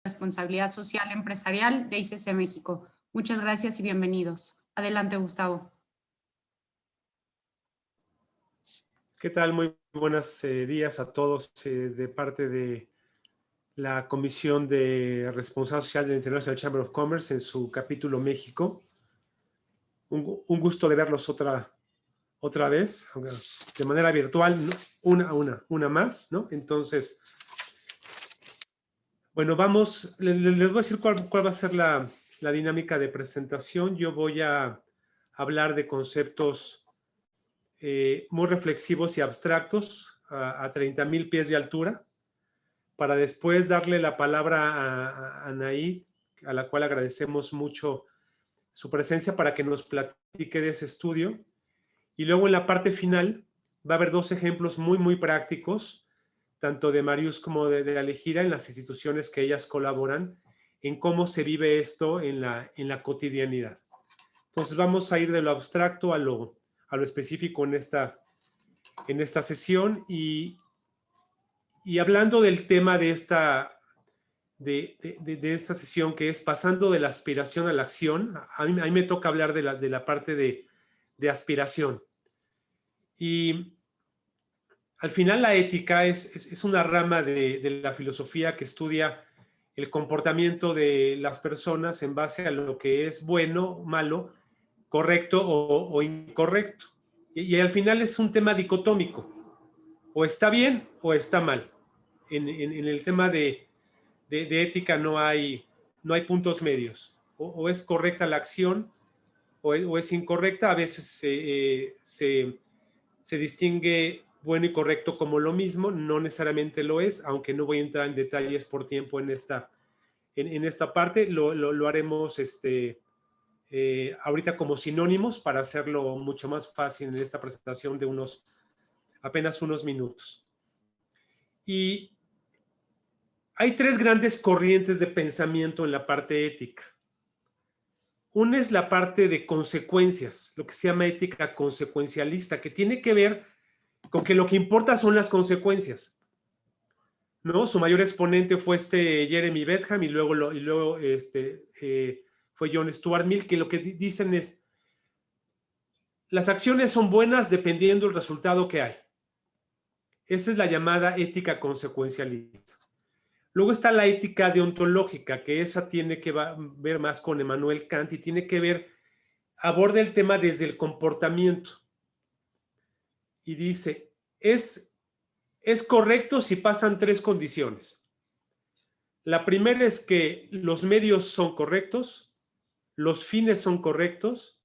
Responsabilidad Social Empresarial de ICC México. Muchas gracias y bienvenidos. Adelante, Gustavo. ¿Qué tal? Muy buenos días a todos de parte de la Comisión de Responsabilidad Social de la International Chamber of Commerce en su capítulo México. Un gusto de verlos otra vez, de manera virtual, ¿no? una más, ¿no? Entonces, bueno, les voy a decir cuál va a ser la dinámica de presentación. Yo voy a hablar de conceptos muy reflexivos y abstractos a 30,000 pies de altura, para después darle la palabra a Anaí, a la cual agradecemos mucho su presencia para que nos platique de ese estudio. Y luego en la parte final va a haber dos ejemplos muy prácticos, tanto de Marius como de Alejira, en las instituciones que ellas colaboran, en cómo se vive esto en la cotidianidad. Entonces vamos a ir de lo abstracto a lo específico en esta sesión y hablando del tema de esta sesión, que es pasando de la aspiración a la acción. A mí me toca hablar de la parte de aspiración. Y al final la ética es una rama de la filosofía que estudia el comportamiento de las personas en base a lo que es bueno, malo, correcto o incorrecto. Y al final es un tema dicotómico. O está bien o está mal. En el tema de ética no hay puntos medios. O es correcta la acción o es incorrecta. A veces se distingue bueno y correcto como lo mismo, no necesariamente lo es, aunque no voy a entrar en detalles por tiempo en esta parte. Lo haremos ahorita como sinónimos para hacerlo mucho más fácil en esta presentación de apenas unos minutos. Y hay tres grandes corrientes de pensamiento en la parte ética. Una es la parte de consecuencias, lo que se llama ética consecuencialista, que tiene que ver con que lo que importa son las consecuencias, ¿no? Su mayor exponente fue Jeremy Bentham y luego fue John Stuart Mill, que lo que dicen es: las acciones son buenas dependiendo del resultado que hay. Esa es la llamada ética consecuencialista. Luego está la ética deontológica, que esa tiene que ver más con Immanuel Kant y tiene que ver, aborda el tema desde el comportamiento. Y dice, es correcto si pasan tres condiciones. La primera es que los medios son correctos, los fines son correctos,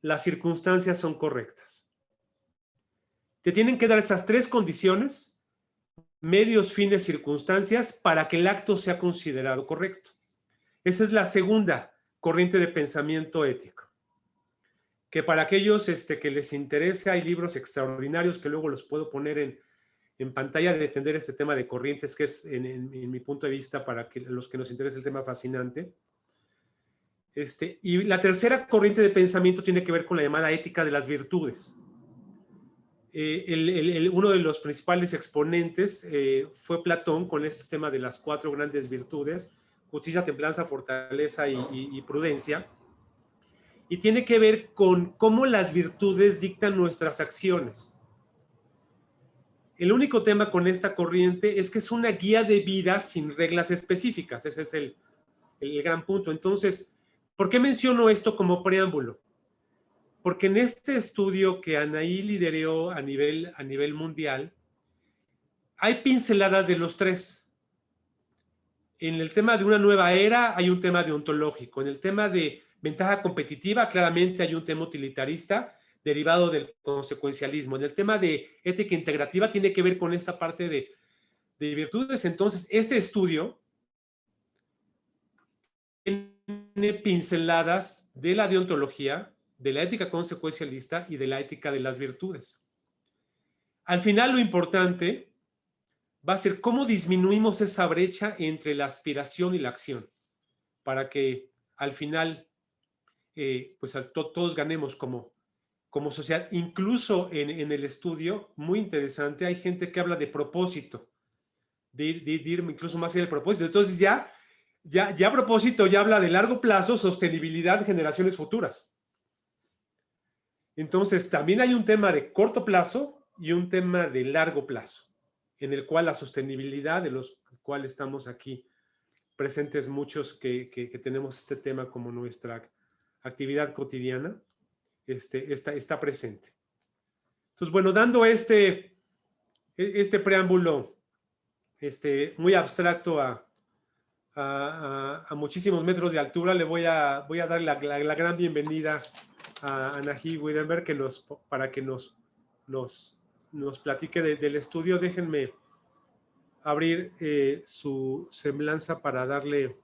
las circunstancias son correctas. Te tienen que dar esas tres condiciones, medios, fines, circunstancias, para que el acto sea considerado correcto. Esa es la segunda corriente de pensamiento ético. Que para aquellos que les interese, hay libros extraordinarios que luego los puedo poner en pantalla, de defender este tema de corrientes, que es, en mi punto de vista, para los que nos interese el tema, fascinante. Y la tercera corriente de pensamiento tiene que ver con la llamada ética de las virtudes. Uno de los principales exponentes fue Platón, con este tema de las cuatro grandes virtudes: justicia, templanza, fortaleza y prudencia. Y tiene que ver con cómo las virtudes dictan nuestras acciones. El único tema con esta corriente es que es una guía de vida sin reglas específicas. Ese es el gran punto. Entonces, ¿por qué menciono esto como preámbulo? Porque en este estudio que Anaí lideró a nivel mundial, hay pinceladas de los tres. En el tema de una nueva era hay un tema deontológico. En el tema de ventaja competitiva, claramente hay un tema utilitarista derivado del consecuencialismo. En el tema de ética integrativa tiene que ver con esta parte de virtudes. Entonces, este estudio tiene pinceladas de la deontología, de la ética consecuencialista y de la ética de las virtudes. Al final, lo importante va a ser cómo disminuimos esa brecha entre la aspiración y la acción, para que al final pues todos ganemos como sociedad. Incluso en el estudio, muy interesante, hay gente que habla de propósito, de ir incluso más allá del propósito. Entonces ya ya a propósito, ya habla de largo plazo, sostenibilidad en generaciones futuras. Entonces, también hay un tema de corto plazo y un tema de largo plazo, en el cual la sostenibilidad, de los cuales estamos aquí presentes muchos que tenemos este tema como nuestra actividad cotidiana, está presente. Entonces, bueno, dando este preámbulo muy abstracto a muchísimos metros de altura, le voy a dar la gran bienvenida a Anaí Widenberg para que nos platique del estudio. Déjenme abrir su semblanza para darle...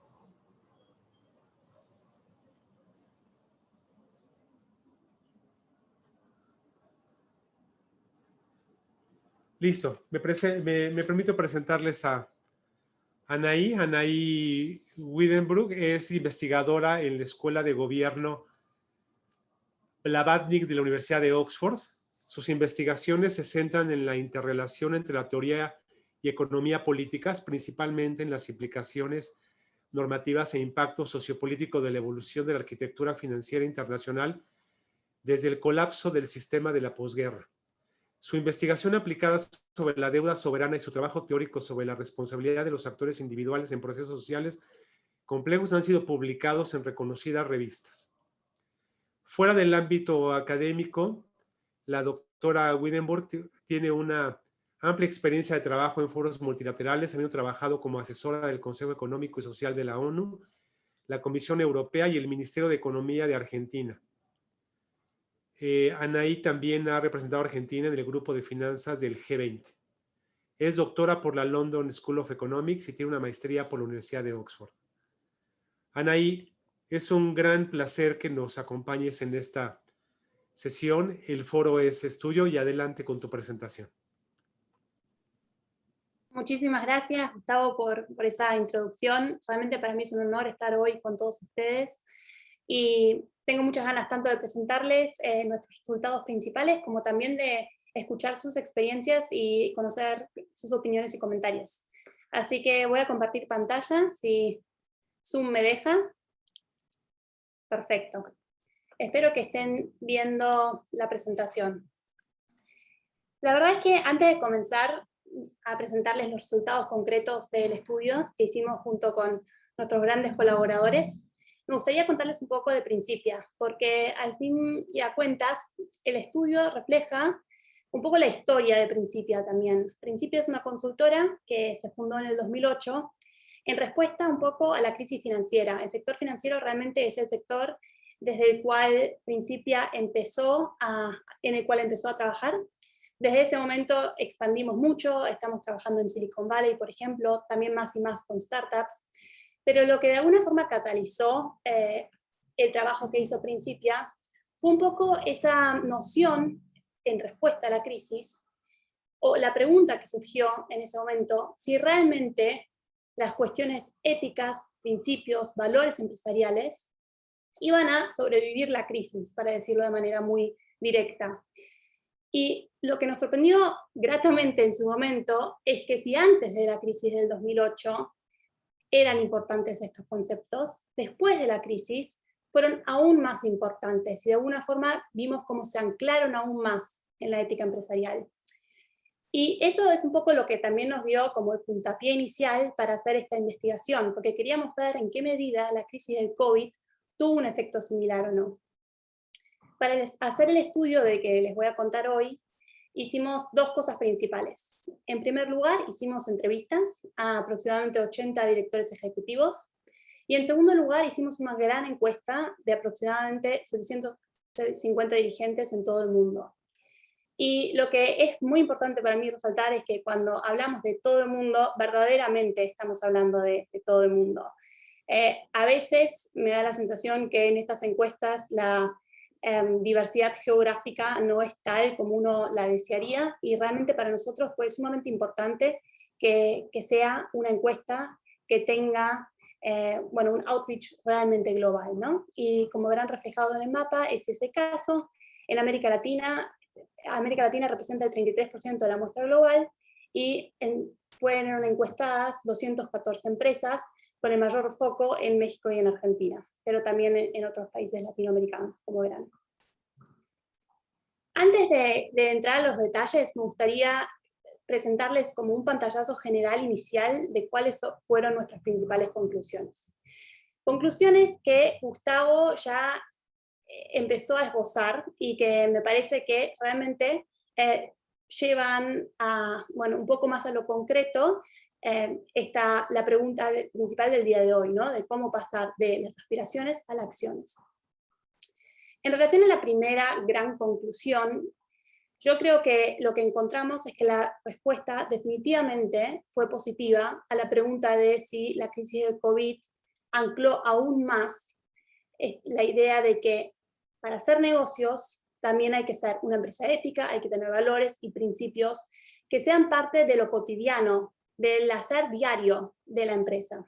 Listo, me permito presentarles a Anaí Widenberg. Es investigadora en la Escuela de Gobierno Blavatnik de la Universidad de Oxford. Sus investigaciones se centran en la interrelación entre la teoría y economía políticas, principalmente en las implicaciones normativas e impacto sociopolítico de la evolución de la arquitectura financiera internacional desde el colapso del sistema de la posguerra. Su investigación aplicada sobre la deuda soberana y su trabajo teórico sobre la responsabilidad de los actores individuales en procesos sociales complejos han sido publicados en reconocidas revistas. Fuera del ámbito académico, la doctora Widenberg tiene una amplia experiencia de trabajo en foros multilaterales, habiendo trabajado como asesora del Consejo Económico y Social de la ONU, la Comisión Europea y el Ministerio de Economía de Argentina. Anaí también ha representado a Argentina en el grupo de finanzas del G20. Es doctora por la London School of Economics y tiene una maestría por la Universidad de Oxford. Anaí, es un gran placer que nos acompañes en esta sesión. El foro es tuyo y adelante con tu presentación. Muchísimas gracias, Gustavo, por esa introducción. Realmente para mí es un honor estar hoy con todos ustedes. Y tengo muchas ganas tanto de presentarles nuestros resultados principales, como también de escuchar sus experiencias y conocer sus opiniones y comentarios. Así que voy a compartir pantalla, si Zoom me deja. Perfecto. Espero que estén viendo la presentación. La verdad es que antes de comenzar a presentarles los resultados concretos del estudio que hicimos junto con nuestros grandes colaboradores, me gustaría contarles un poco de Principia, porque al fin y a cuentas el estudio refleja un poco la historia de Principia también. Principia es una consultora que se fundó en el 2008 en respuesta un poco a la crisis financiera. El sector financiero realmente es el sector desde el cual Principia empezó a trabajar. Desde ese momento expandimos mucho, estamos trabajando en Silicon Valley, por ejemplo, también más y más con startups, pero lo que de alguna forma catalizó el trabajo que hizo Principia fue un poco esa noción en respuesta a la crisis, o la pregunta que surgió en ese momento, si realmente las cuestiones éticas, principios, valores empresariales iban a sobrevivir la crisis, para decirlo de manera muy directa. Y lo que nos sorprendió gratamente en su momento es que si antes de la crisis del 2008 eran importantes estos conceptos, después de la crisis fueron aún más importantes y de alguna forma vimos cómo se anclaron aún más en la ética empresarial. Y eso es un poco lo que también nos dio como el puntapié inicial para hacer esta investigación, porque queríamos ver en qué medida la crisis del COVID tuvo un efecto similar o no. Para hacer el estudio de que les voy a contar hoy, hicimos dos cosas principales. En primer lugar, hicimos entrevistas a aproximadamente 80 directores ejecutivos, y en segundo lugar, hicimos una gran encuesta de aproximadamente 750 dirigentes en todo el mundo. Y lo que es muy importante para mí resaltar es que cuando hablamos de todo el mundo, verdaderamente estamos hablando de todo el mundo. A veces me da la sensación que en estas encuestas la diversidad geográfica no es tal como uno la desearía, y realmente para nosotros fue sumamente importante que sea una encuesta que tenga un outreach realmente global, ¿no? Y como verán reflejado en el mapa, es ese caso. En América Latina representa el 33% de la muestra global, y fueron encuestadas 214 empresas con el mayor foco en México y en Argentina, pero también en otros países latinoamericanos, como verán. Antes de entrar a los detalles, me gustaría presentarles como un pantallazo general inicial de cuáles fueron nuestras principales conclusiones. Conclusiones que Gustavo ya empezó a esbozar y que me parece que realmente llevan a, bueno, un poco más a lo concreto la pregunta principal del día de hoy, ¿no? De cómo pasar de las aspiraciones a las acciones. En relación a la primera gran conclusión, yo creo que lo que encontramos es que la respuesta definitivamente fue positiva a la pregunta de si la crisis de COVID ancló aún más la idea de que para hacer negocios también hay que ser una empresa ética, hay que tener valores y principios que sean parte de lo cotidiano, del hacer diario de la empresa.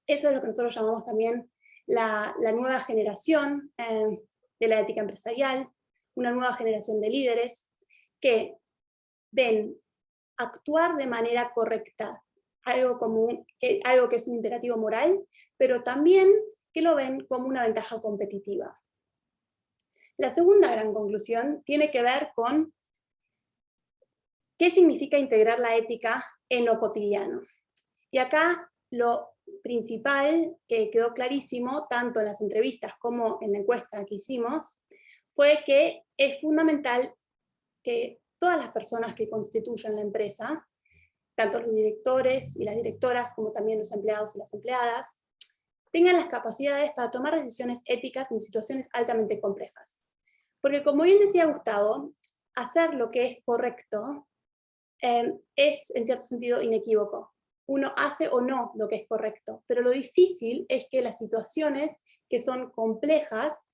Eso es lo que nosotros llamamos también la nueva generación de la ética empresarial, una nueva generación de líderes que ven actuar de manera correcta, algo que es un imperativo moral, pero también que lo ven como una ventaja competitiva. La segunda gran conclusión tiene que ver con qué significa integrar la ética en lo cotidiano. Y acá lo principal que quedó clarísimo, tanto en las entrevistas como en la encuesta que hicimos, fue que es fundamental que todas las personas que constituyen la empresa, tanto los directores y las directoras, como también los empleados y las empleadas, tengan las capacidades para tomar decisiones éticas en situaciones altamente complejas. Porque como bien decía Gustavo, hacer lo que es correcto es en cierto sentido inequívoco. Uno hace o no lo que es correcto, pero lo difícil es que las situaciones que son complejas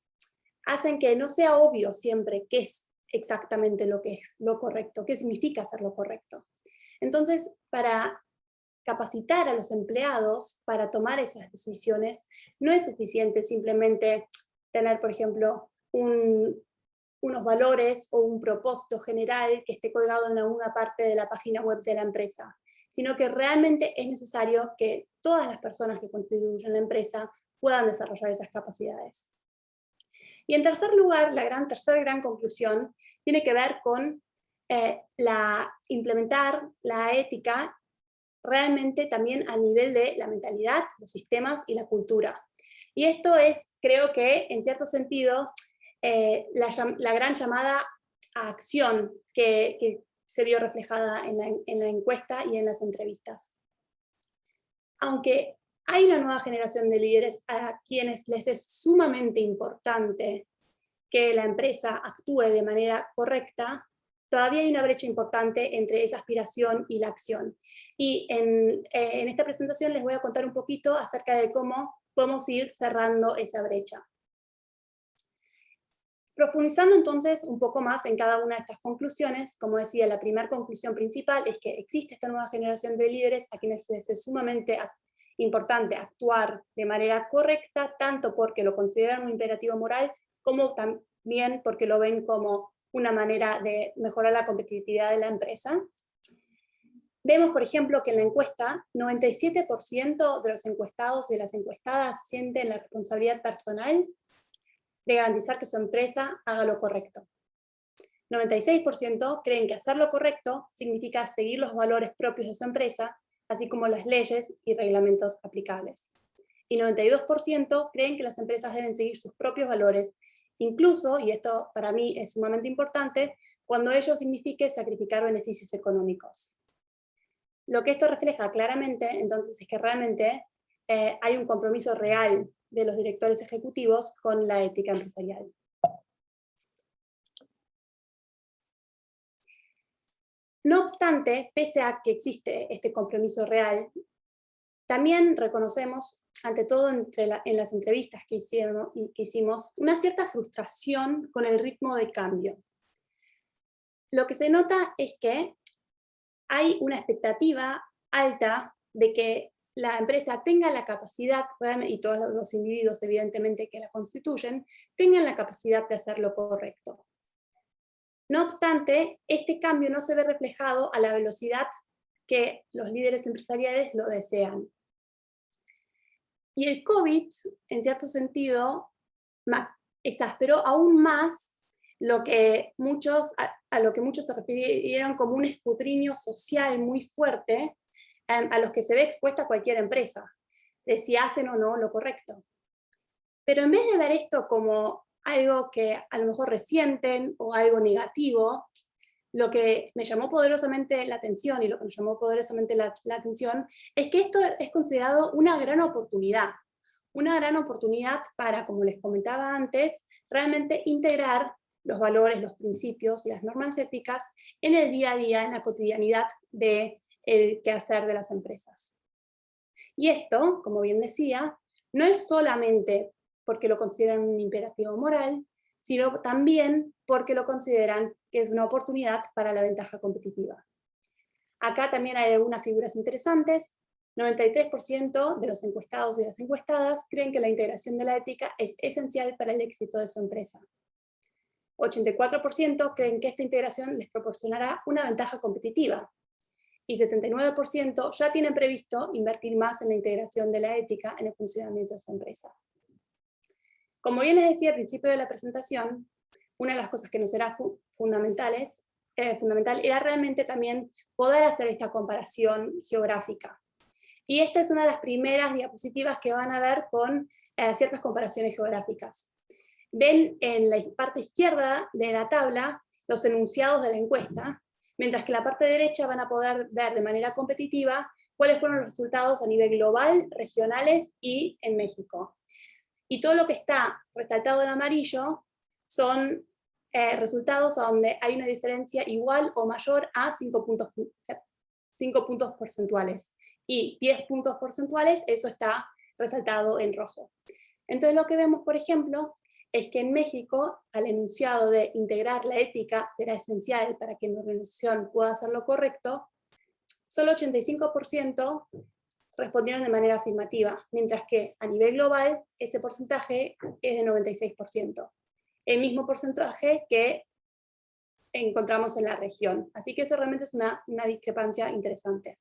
hacen que no sea obvio siempre qué es exactamente lo que es lo correcto, qué significa hacer lo correcto. Entonces, para capacitar a los empleados para tomar esas decisiones, no es suficiente simplemente tener, por ejemplo, unos valores o un propósito general que esté colgado en alguna parte de la página web de la empresa, sino que realmente es necesario que todas las personas que contribuyen a la empresa puedan desarrollar esas capacidades. Y en tercer lugar, la tercera gran conclusión tiene que ver con implementar la ética realmente también a nivel de la mentalidad, los sistemas y la cultura. Y esto es, creo que, en cierto sentido, la gran llamada a acción que se vio reflejada en la encuesta y en las entrevistas. Aunque hay una nueva generación de líderes a quienes les es sumamente importante que la empresa actúe de manera correcta, todavía hay una brecha importante entre esa aspiración y la acción. Y en esta presentación les voy a contar un poquito acerca de cómo podemos ir cerrando esa brecha. Profundizando entonces un poco más en cada una de estas conclusiones, como decía, la primera conclusión principal es que existe esta nueva generación de líderes a quienes les es sumamente importante actuar de manera correcta, tanto porque lo consideran un imperativo moral, como también porque lo ven como una manera de mejorar la competitividad de la empresa. Vemos, por ejemplo, que en la encuesta, 97% de los encuestados y de las encuestadas sienten la responsabilidad personal de garantizar que su empresa haga lo correcto. 96% creen que hacer lo correcto significa seguir los valores propios de su empresa, así como las leyes y reglamentos aplicables. Y 92% creen que las empresas deben seguir sus propios valores, incluso, y esto para mí es sumamente importante, cuando ello signifique sacrificar beneficios económicos. Lo que esto refleja claramente, entonces, es que realmente hay un compromiso real de los directores ejecutivos con la ética empresarial. No obstante, pese a que existe este compromiso real, también reconocemos, ante todo en las entrevistas que hicimos, una cierta frustración con el ritmo de cambio. Lo que se nota es que hay una expectativa alta de que la empresa tenga la capacidad, y todos los individuos evidentemente que la constituyen, tengan la capacidad de hacer lo correcto. No obstante, este cambio no se ve reflejado a la velocidad que los líderes empresariales lo desean. Y el COVID, en cierto sentido, exasperó aún más lo que a lo que muchos se refirieron como un escrutinio social muy fuerte, a los que se ve expuesta cualquier empresa, de si hacen o no lo correcto. Pero en vez de ver esto como algo que a lo mejor resienten o algo negativo, lo que me llamó poderosamente la atención y lo que nos llamó poderosamente la atención es que esto es considerado una gran oportunidad para, como les comentaba antes, realmente integrar los valores, los principios y las normas éticas en el día a día, en la cotidianidad del quehacer de las empresas. Y esto, como bien decía, no es solamente porque lo consideran un imperativo moral, sino también porque lo consideran que es una oportunidad para la ventaja competitiva. Acá también hay algunas figuras interesantes. 93% de los encuestados y las encuestadas creen que la integración de la ética es esencial para el éxito de su empresa. 84% creen que esta integración les proporcionará una ventaja competitiva. Y 79% ya tienen previsto invertir más en la integración de la ética en el funcionamiento de su empresa. Como bien les decía al principio de la presentación, una de las cosas que nos era fundamental era realmente también poder hacer esta comparación geográfica. Y esta es una de las primeras diapositivas que van a ver con ciertas comparaciones geográficas. Ven en la parte izquierda de la tabla los enunciados de la encuesta, mientras que en la parte derecha van a poder ver de manera competitiva cuáles fueron los resultados a nivel global, regionales y en México. Y todo lo que está resaltado en amarillo son resultados donde hay una diferencia igual o mayor a 5 puntos porcentuales. Y 10 puntos porcentuales, eso está resaltado en rojo. Entonces lo que vemos, por ejemplo, es que en México, al enunciado de integrar la ética será esencial para que mi organización pueda hacer lo correcto, solo 85% respondieron de manera afirmativa, mientras que a nivel global ese porcentaje es de 96%. El mismo porcentaje que encontramos en la región. Así que eso realmente es una discrepancia interesante.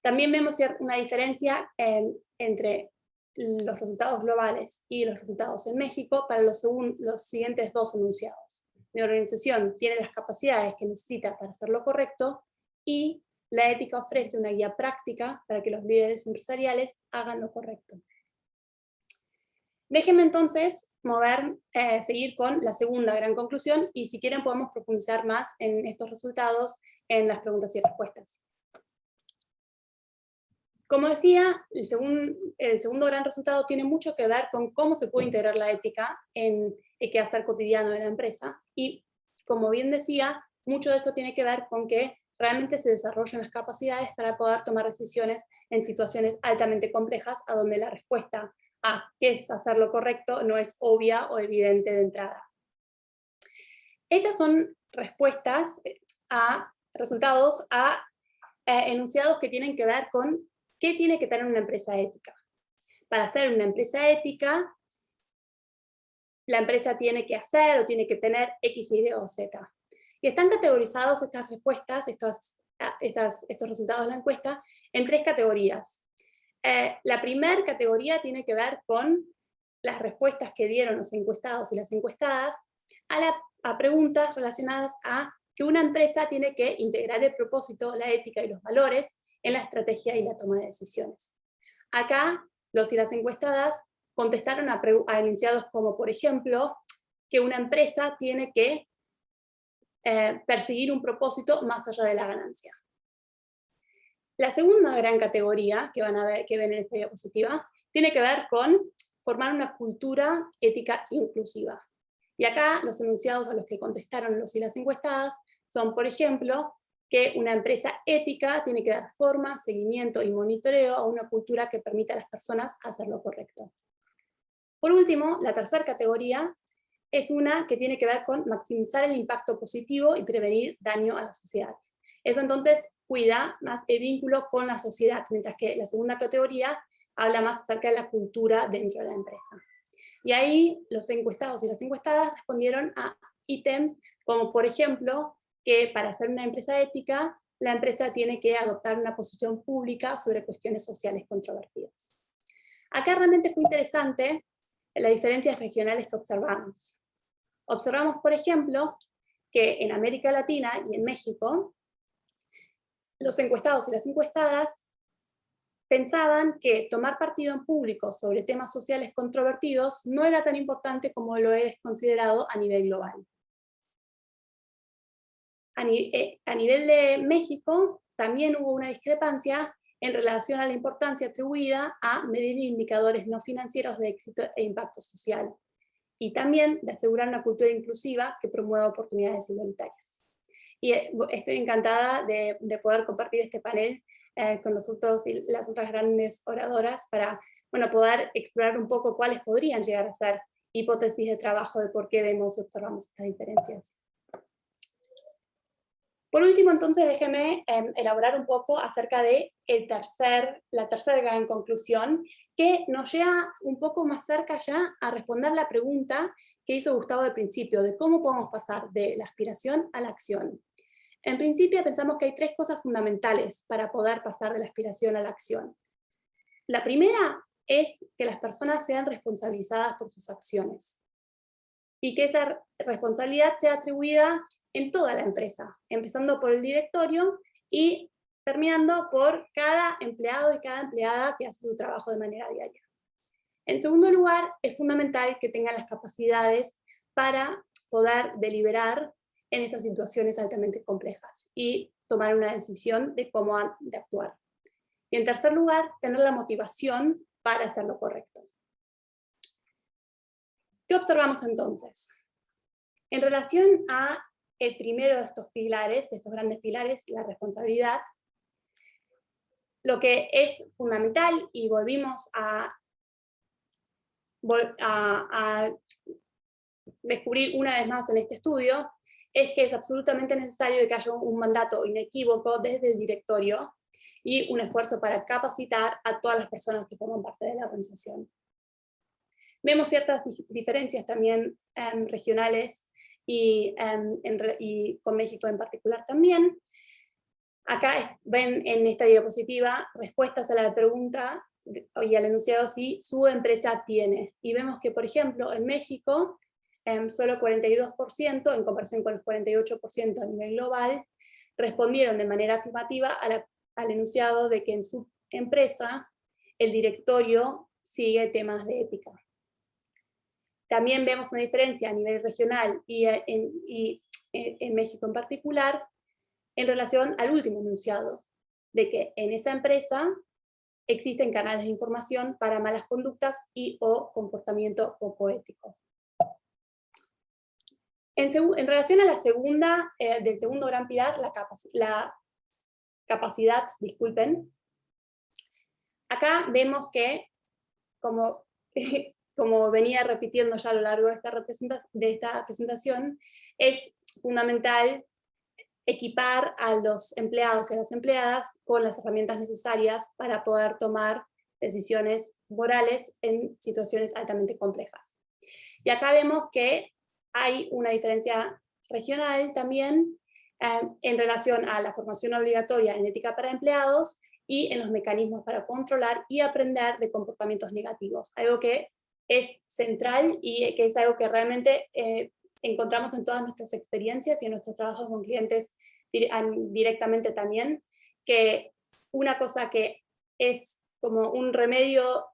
También vemos una diferencia entre los resultados globales y los resultados en México para los siguientes dos enunciados. Mi organización tiene las capacidades que necesita para hacer lo correcto y la ética ofrece una guía práctica para que los líderes empresariales hagan lo correcto. Déjenme entonces seguir con la segunda gran conclusión y si quieren podemos profundizar más en estos resultados en las preguntas y respuestas. Como decía, el segundo gran resultado tiene mucho que ver con cómo se puede integrar la ética en el quehacer cotidiano de la empresa y, como bien decía, mucho de eso tiene que ver con que realmente se desarrollen las capacidades para poder tomar decisiones en situaciones altamente complejas, a donde la respuesta a qué es hacer lo correcto no es obvia o evidente de entrada. Estas son respuestas resultados a enunciados que tienen que ver con qué tiene que tener una empresa ética. Para ser una empresa ética, la empresa tiene que hacer o tiene que tener X, Y o Z. Y están categorizados estas respuestas, estos resultados de la encuesta, en tres categorías. La primera categoría tiene que ver con las respuestas que dieron los encuestados y las encuestadas a preguntas relacionadas a que una empresa tiene que integrar el propósito, la ética y los valores en la estrategia y la toma de decisiones. Acá, los y las encuestadas contestaron a enunciados como, por ejemplo, que una empresa tiene que perseguir un propósito más allá de la ganancia. La segunda gran categoría que ven en esta diapositiva tiene que ver con formar una cultura ética inclusiva. Y acá los enunciados a los que contestaron los y las encuestadas son, por ejemplo, que una empresa ética tiene que dar forma, seguimiento y monitoreo a una cultura que permita a las personas hacer lo correcto. Por último, la tercera categoría es una que tiene que ver con maximizar el impacto positivo y prevenir daño a la sociedad. Eso entonces cuida más el vínculo con la sociedad, mientras que la segunda categoría habla más acerca de la cultura dentro de la empresa. Y ahí los encuestados y las encuestadas respondieron a ítems como, por ejemplo, que para ser una empresa ética, la empresa tiene que adoptar una posición pública sobre cuestiones sociales controvertidas. Acá realmente fue interesante las diferencias regionales que observamos. Observamos, por ejemplo, que en América Latina y en México, los encuestados y las encuestadas pensaban que tomar partido en público sobre temas sociales controvertidos no era tan importante como lo es considerado a nivel global. A nivel de México, también hubo una discrepancia en relación a la importancia atribuida a medir indicadores no financieros de éxito e impacto social, y también de asegurar una cultura inclusiva que promueva oportunidades igualitarias. Y estoy encantada de poder compartir este panel con nosotros y las otras grandes oradoras para poder explorar un poco cuáles podrían llegar a ser hipótesis de trabajo de por qué vemos y observamos estas diferencias. Por último, entonces, déjeme elaborar un poco acerca de la tercera gran conclusión, que nos lleva un poco más cerca ya a responder la pregunta que hizo Gustavo al principio, de cómo podemos pasar de la aspiración a la acción. En principio, pensamos que hay tres cosas fundamentales para poder pasar de la aspiración a la acción. La primera es que las personas sean responsabilizadas por sus acciones, y que esa responsabilidad sea atribuida en toda la empresa, empezando por el directorio y terminando por cada empleado y cada empleada que hace su trabajo de manera diaria. En segundo lugar, es fundamental que tengan las capacidades para poder deliberar en esas situaciones altamente complejas y tomar una decisión de cómo han de actuar. Y en tercer lugar, tener la motivación para hacer lo correcto. ¿Qué observamos entonces? En relación a el primero de estos pilares, de estos grandes pilares, la responsabilidad, lo que es fundamental, y volvimos a descubrir una vez más en este estudio, es que es absolutamente necesario que haya un mandato inequívoco desde el directorio y un esfuerzo para capacitar a todas las personas que forman parte de la organización. Vemos ciertas diferencias también regionales y con México en particular también. Acá ven en esta diapositiva respuestas a la pregunta y al enunciado si su empresa tiene. Y vemos que, por ejemplo, en México, solo 42%, en comparación con el 48% a nivel global, respondieron de manera afirmativa al enunciado de que en su empresa el directorio sigue temas de ética. También vemos una diferencia a nivel regional y en México en particular, en relación al último enunciado, de que en esa empresa existen canales de información para malas conductas y o comportamiento poco ético. En relación a la segunda, del segundo gran pilar, la capacidad, disculpen, acá vemos que, como venía repitiendo ya a lo largo de esta presentación, es fundamental equipar a los empleados y a las empleadas con las herramientas necesarias para poder tomar decisiones morales en situaciones altamente complejas. Y acá vemos que hay una diferencia regional también en relación a la formación obligatoria en ética para empleados y en los mecanismos para controlar y aprender de comportamientos negativos, algo que es central y que es algo que realmente encontramos en todas nuestras experiencias y en nuestros trabajos con clientes directamente también, que una cosa que es como un remedio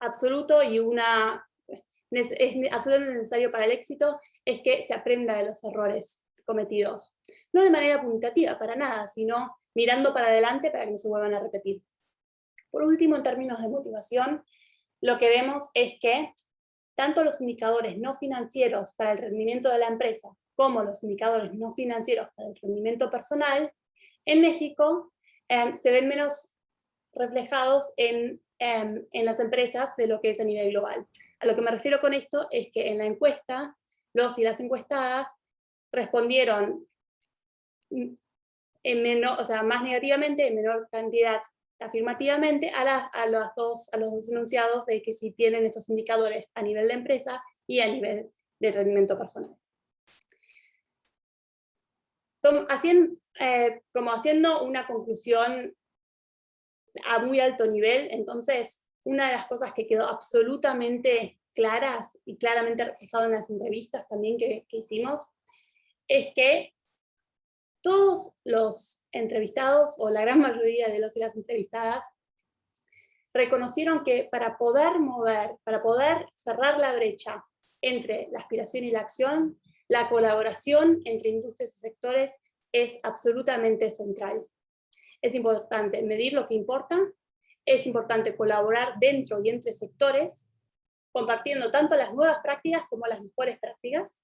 absoluto y es absolutamente necesario para el éxito, es que se aprenda de los errores cometidos. No de manera punitativa, para nada, sino mirando para adelante para que no se vuelvan a repetir. Por último, en términos de motivación, lo que vemos es que tanto los indicadores no financieros para el rendimiento de la empresa como los indicadores no financieros para el rendimiento personal, en México se ven menos reflejados en las empresas de lo que es a nivel global. A lo que me refiero con esto es que en la encuesta, los y las encuestadas respondieron más negativamente, en menor cantidad afirmativamente, a los dos enunciados de que si tienen estos indicadores a nivel de empresa y a nivel de rendimiento personal. Como haciendo una conclusión a muy alto nivel, entonces una de las cosas que quedó absolutamente claras y claramente reflejado en las entrevistas también que hicimos, es que todos los entrevistados, o la gran mayoría de los y las entrevistadas, reconocieron que para poder cerrar la brecha entre la aspiración y la acción, la colaboración entre industrias y sectores es absolutamente central. Es importante medir lo que importa, es importante colaborar dentro y entre sectores, compartiendo tanto las nuevas prácticas como las mejores prácticas.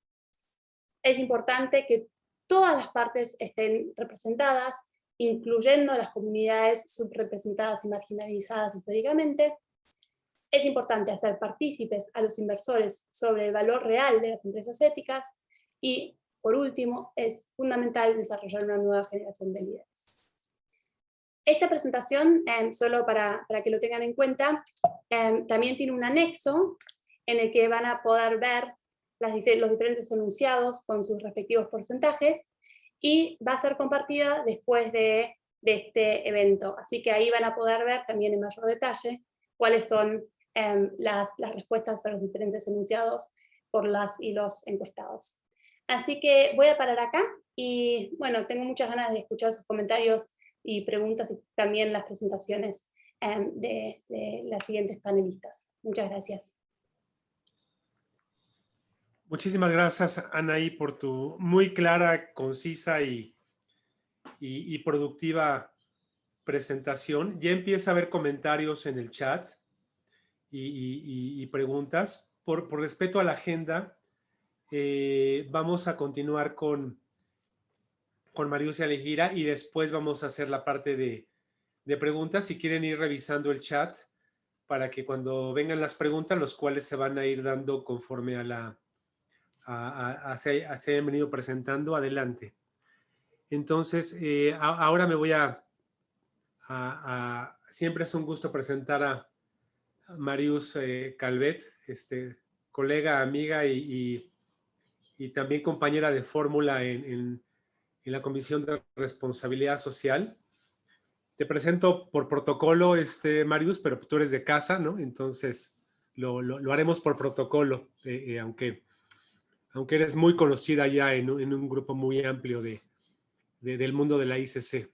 Es importante que todas las partes estén representadas, incluyendo las comunidades subrepresentadas y marginalizadas históricamente. Es importante hacer partícipes a los inversores sobre el valor real de las empresas éticas. Y, por último, es fundamental desarrollar una nueva generación de líderes. Esta presentación, solo para que lo tengan en cuenta, también tiene un anexo en el que van a poder ver los diferentes enunciados con sus respectivos porcentajes, y va a ser compartida después de este evento. Así que ahí van a poder ver también en mayor detalle cuáles son las respuestas a los diferentes enunciados por las y los encuestados. Así que voy a parar acá, y bueno, tengo muchas ganas de escuchar sus comentarios y preguntas, y también las presentaciones de las siguientes panelistas. Muchas gracias. Muchísimas gracias, Anaí, por tu muy clara, concisa y productiva presentación. Ya empieza a haber comentarios en el chat y preguntas. Por respeto a la agenda, vamos a continuar con Mariusia Legira, y después vamos a hacer la parte de preguntas. Si quieren ir revisando el chat para que cuando vengan las preguntas, los cuales se van a ir dando conforme se hayan venido presentando, adelante. Entonces, ahora me voy siempre es un gusto presentar a Marius Calvet, colega, amiga y también compañera de fórmula en la Comisión de Responsabilidad Social. Te presento por protocolo, Marius, pero tú eres de casa, ¿no? Entonces, lo haremos por protocolo, aunque eres muy conocida ya en un grupo muy amplio del mundo de la ICC.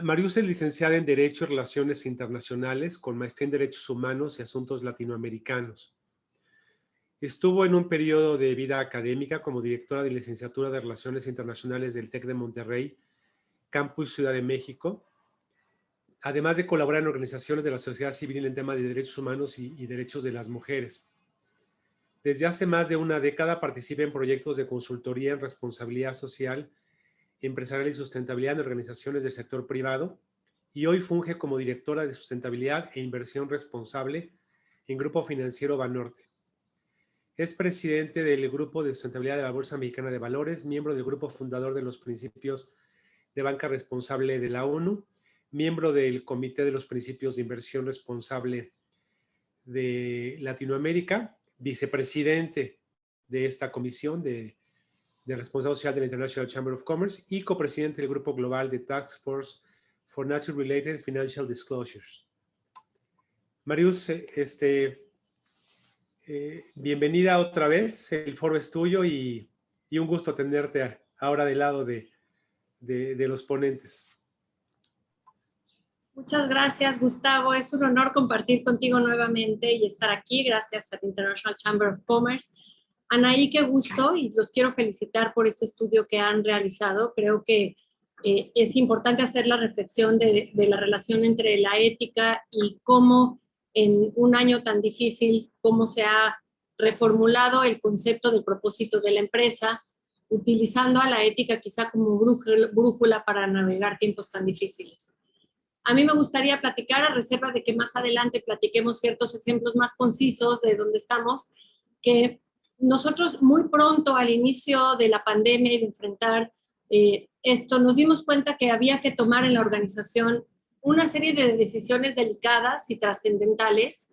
Marius es licenciada en Derecho y Relaciones Internacionales, con maestría en Derechos Humanos y Asuntos Latinoamericanos. Estuvo en un periodo de vida académica como directora de Licenciatura de Relaciones Internacionales del TEC de Monterrey, Campus Ciudad de México, además de colaborar en organizaciones de la sociedad civil en temas de derechos humanos y derechos de las mujeres. Desde hace más de una década participa en proyectos de consultoría en responsabilidad social, empresarial y sustentabilidad en organizaciones del sector privado, y hoy funge como directora de sustentabilidad e inversión responsable en Grupo Financiero Banorte. Es presidente del Grupo de Sustentabilidad de la Bolsa Mexicana de Valores, miembro del grupo fundador de los Principios de Banca Responsable de la ONU, miembro del Comité de los Principios de Inversión Responsable de Latinoamérica, vicepresidente de esta comisión de Responsabilidad Social de la International Chamber of Commerce y copresidente del Grupo Global de Task Force for Nature-Related Financial Disclosures. Marius, bienvenida otra vez, el foro es tuyo y un gusto tenerte ahora del lado de los ponentes. Muchas gracias, Gustavo. Es un honor compartir contigo nuevamente y estar aquí, gracias a la International Chamber of Commerce. Anaí, qué gusto, y los quiero felicitar por este estudio que han realizado. Creo que es importante hacer la reflexión de la relación entre la ética y cómo en un año tan difícil, cómo se ha reformulado el concepto del propósito de la empresa, utilizando a la ética quizá como brújula para navegar tiempos tan difíciles. A mí me gustaría platicar, a reserva de que más adelante platiquemos ciertos ejemplos más concisos de dónde estamos, que nosotros muy pronto al inicio de la pandemia y de enfrentar esto, nos dimos cuenta que había que tomar en la organización una serie de decisiones delicadas y trascendentales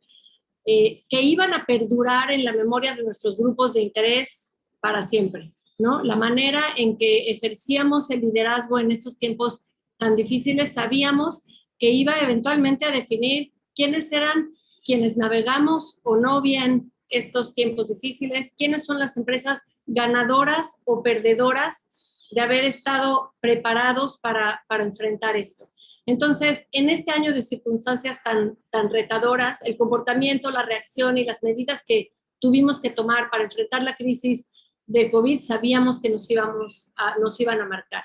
que iban a perdurar en la memoria de nuestros grupos de interés para siempre, ¿no? La manera en que ejercíamos el liderazgo en estos tiempos tan difíciles, sabíamos que iba eventualmente a definir quiénes eran quienes navegamos o no bien estos tiempos difíciles, quiénes son las empresas ganadoras o perdedoras de haber estado preparados para enfrentar esto. Entonces, en este año de circunstancias tan retadoras, el comportamiento, la reacción y las medidas que tuvimos que tomar para enfrentar la crisis de COVID, sabíamos que nos iban a marcar.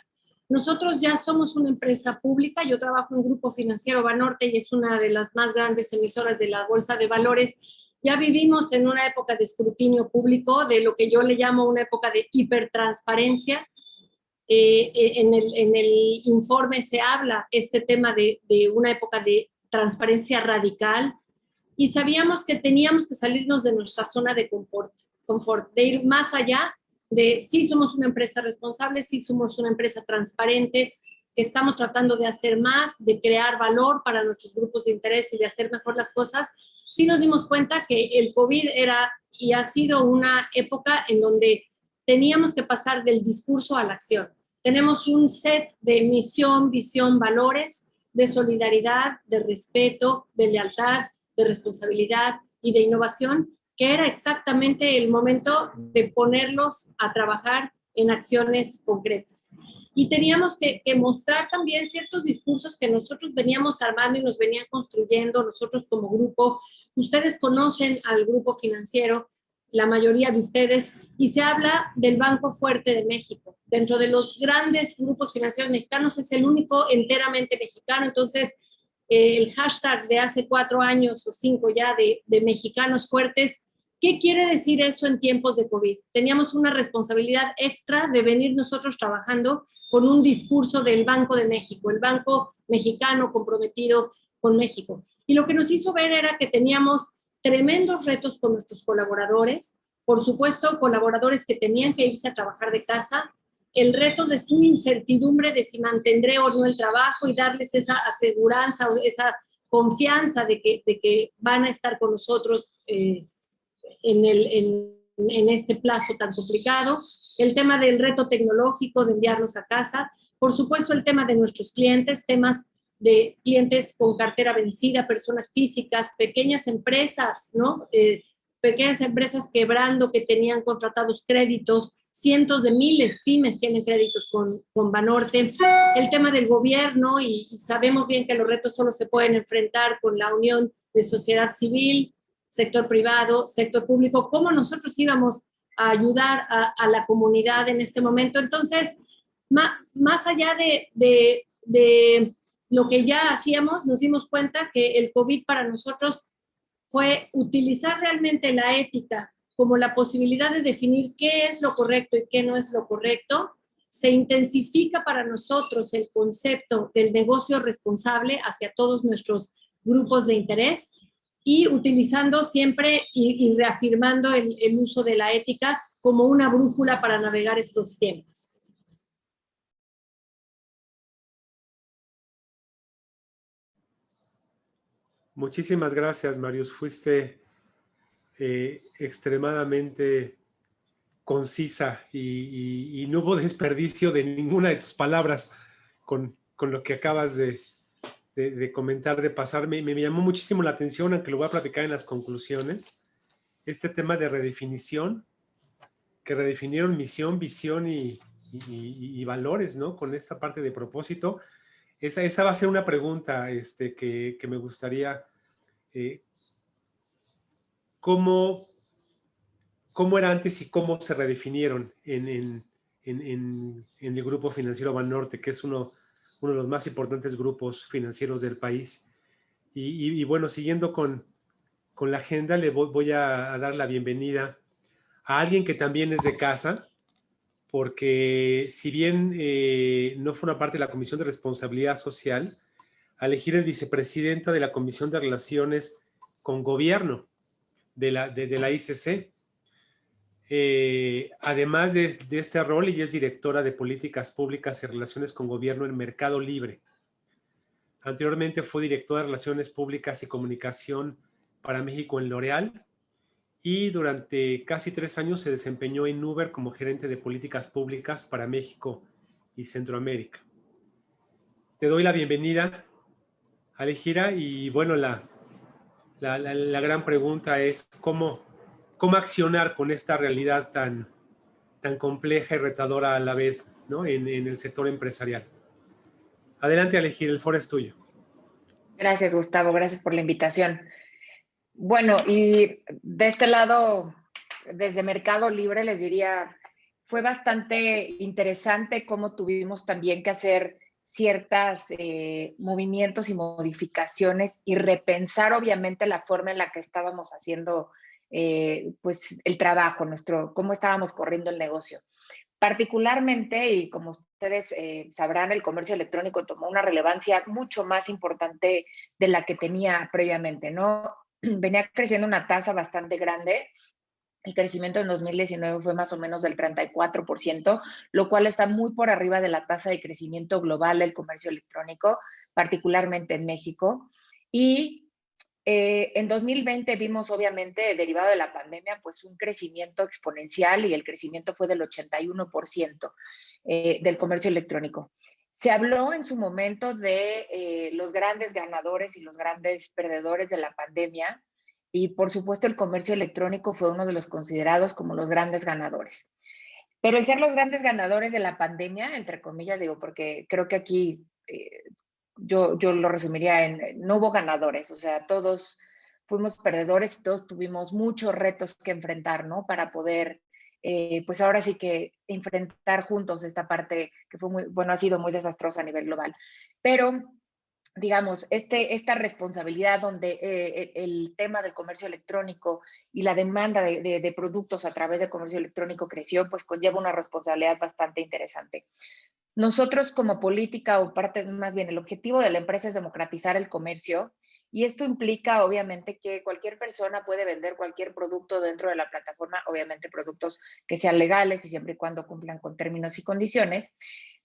Nosotros ya somos una empresa pública, yo trabajo en Grupo Financiero Banorte y es una de las más grandes emisoras de la Bolsa de Valores. Ya vivimos en una época de escrutinio público, de lo que yo le llamo una época de hipertransparencia. En el informe se habla este tema de una época de transparencia radical y sabíamos que teníamos que salirnos de nuestra zona de confort, de ir más allá de sí somos una empresa responsable, sí somos una empresa transparente, que estamos tratando de hacer más, de crear valor para nuestros grupos de interés y de hacer mejor las cosas. Sí nos dimos cuenta que el COVID era y ha sido una época en donde teníamos que pasar del discurso a la acción. Tenemos un set de misión, visión, valores, de solidaridad, de respeto, de lealtad, de responsabilidad y de innovación, que era exactamente el momento de ponerlos a trabajar en acciones concretas. Y teníamos que mostrar también ciertos discursos que nosotros veníamos armando y nos venían construyendo nosotros como grupo. Ustedes conocen al Grupo Financiero, la mayoría de ustedes, y se habla del Banco Fuerte de México. Dentro de los grandes grupos financieros mexicanos es el único enteramente mexicano, entonces el hashtag de hace 4 años o 5 ya de mexicanos fuertes. ¿Qué quiere decir eso en tiempos de COVID? Teníamos una responsabilidad extra de venir nosotros trabajando con un discurso del Banco de México, el banco mexicano comprometido con México. Y lo que nos hizo ver era que teníamos tremendos retos con nuestros colaboradores, por supuesto, colaboradores que tenían que irse a trabajar de casa, el reto de su incertidumbre de si mantendré o no el trabajo y darles esa aseguranza o esa confianza de que van a estar con nosotros en este plazo tan complicado, el tema del reto tecnológico de enviarlos a casa, por supuesto el tema de nuestros clientes, temas de clientes con cartera vencida, personas físicas, pequeñas empresas, ¿no? Pequeñas empresas quebrando que tenían contratados créditos, cientos de miles pymes tienen créditos con Banorte, el tema del gobierno y sabemos bien que los retos solo se pueden enfrentar con la unión de sociedad civil, sector privado, sector público, cómo nosotros íbamos a ayudar a la comunidad en este momento. Entonces, más allá de lo que ya hacíamos, nos dimos cuenta que el COVID para nosotros fue utilizar realmente la ética como la posibilidad de definir qué es lo correcto y qué no es lo correcto. Se intensifica para nosotros el concepto del negocio responsable hacia todos nuestros grupos de interés y utilizando siempre y reafirmando el uso de la ética como una brújula para navegar estos tiempos. Muchísimas gracias, Marius. Fuiste extremadamente concisa y no hubo desperdicio de ninguna de tus palabras con lo que acabas de comentar, de pasar. Me llamó muchísimo la atención, aunque lo voy a platicar en las conclusiones, este tema de redefinición, que redefinieron misión, visión y valores, ¿no? Con esta parte de propósito. Esa va a ser una pregunta que me gustaría. ¿Cómo era antes y cómo se redefinieron en el Grupo Financiero Banorte, que es uno de los más importantes grupos financieros del país? Y bueno, siguiendo con la agenda, le voy a dar la bienvenida a alguien que también es de casa, porque si bien no forma parte de la Comisión de Responsabilidad Social, a elegir el vicepresidenta de la Comisión de Relaciones con Gobierno de la ICC. Además de este rol, ella es directora de Políticas Públicas y Relaciones con Gobierno en Mercado Libre. Anteriormente fue directora de Relaciones Públicas y Comunicación para México en L'Oréal y durante casi 3 años se desempeñó en Uber como gerente de Políticas Públicas para México y Centroamérica. Te doy la bienvenida, Alejira, y bueno, la la gran pregunta es cómo accionar con esta realidad tan compleja y retadora a la vez, ¿no? en el sector empresarial. Adelante, Alejir, el foro es tuyo. Gracias, Gustavo, gracias por la invitación. Bueno, y de este lado, desde Mercado Libre, les diría, fue bastante interesante cómo tuvimos también que hacer ciertos movimientos y modificaciones y repensar obviamente la forma en la que estábamos haciendo pues el trabajo, cómo estábamos corriendo el negocio. Particularmente, y como ustedes sabrán, el comercio electrónico tomó una relevancia mucho más importante de la que tenía previamente, ¿no? Venía creciendo una tasa bastante grande. El crecimiento en 2019 fue más o menos del 34%, lo cual está muy por arriba de la tasa de crecimiento global del comercio electrónico, particularmente en México. Y en 2020 vimos, obviamente, derivado de la pandemia, pues un crecimiento exponencial y el crecimiento fue del 81% del comercio electrónico. Se habló en su momento de los grandes ganadores y los grandes perdedores de la pandemia y, por supuesto, el comercio electrónico fue uno de los considerados como los grandes ganadores. Pero el ser los grandes ganadores de la pandemia, entre comillas, digo, porque creo que aquí yo lo resumiría en, no hubo ganadores, o sea, todos fuimos perdedores y todos tuvimos muchos retos que enfrentar, ¿no? Para poder, pues ahora sí que enfrentar juntos esta parte que fue muy, bueno, ha sido muy desastrosa a nivel global. Pero, digamos, esta responsabilidad donde el tema del comercio electrónico y la demanda de productos a través del comercio electrónico creció, pues conlleva una responsabilidad bastante interesante. Nosotros como política o parte, más bien el objetivo de la empresa es democratizar el comercio y esto implica obviamente que cualquier persona puede vender cualquier producto dentro de la plataforma, obviamente productos que sean legales y siempre y cuando cumplan con términos y condiciones,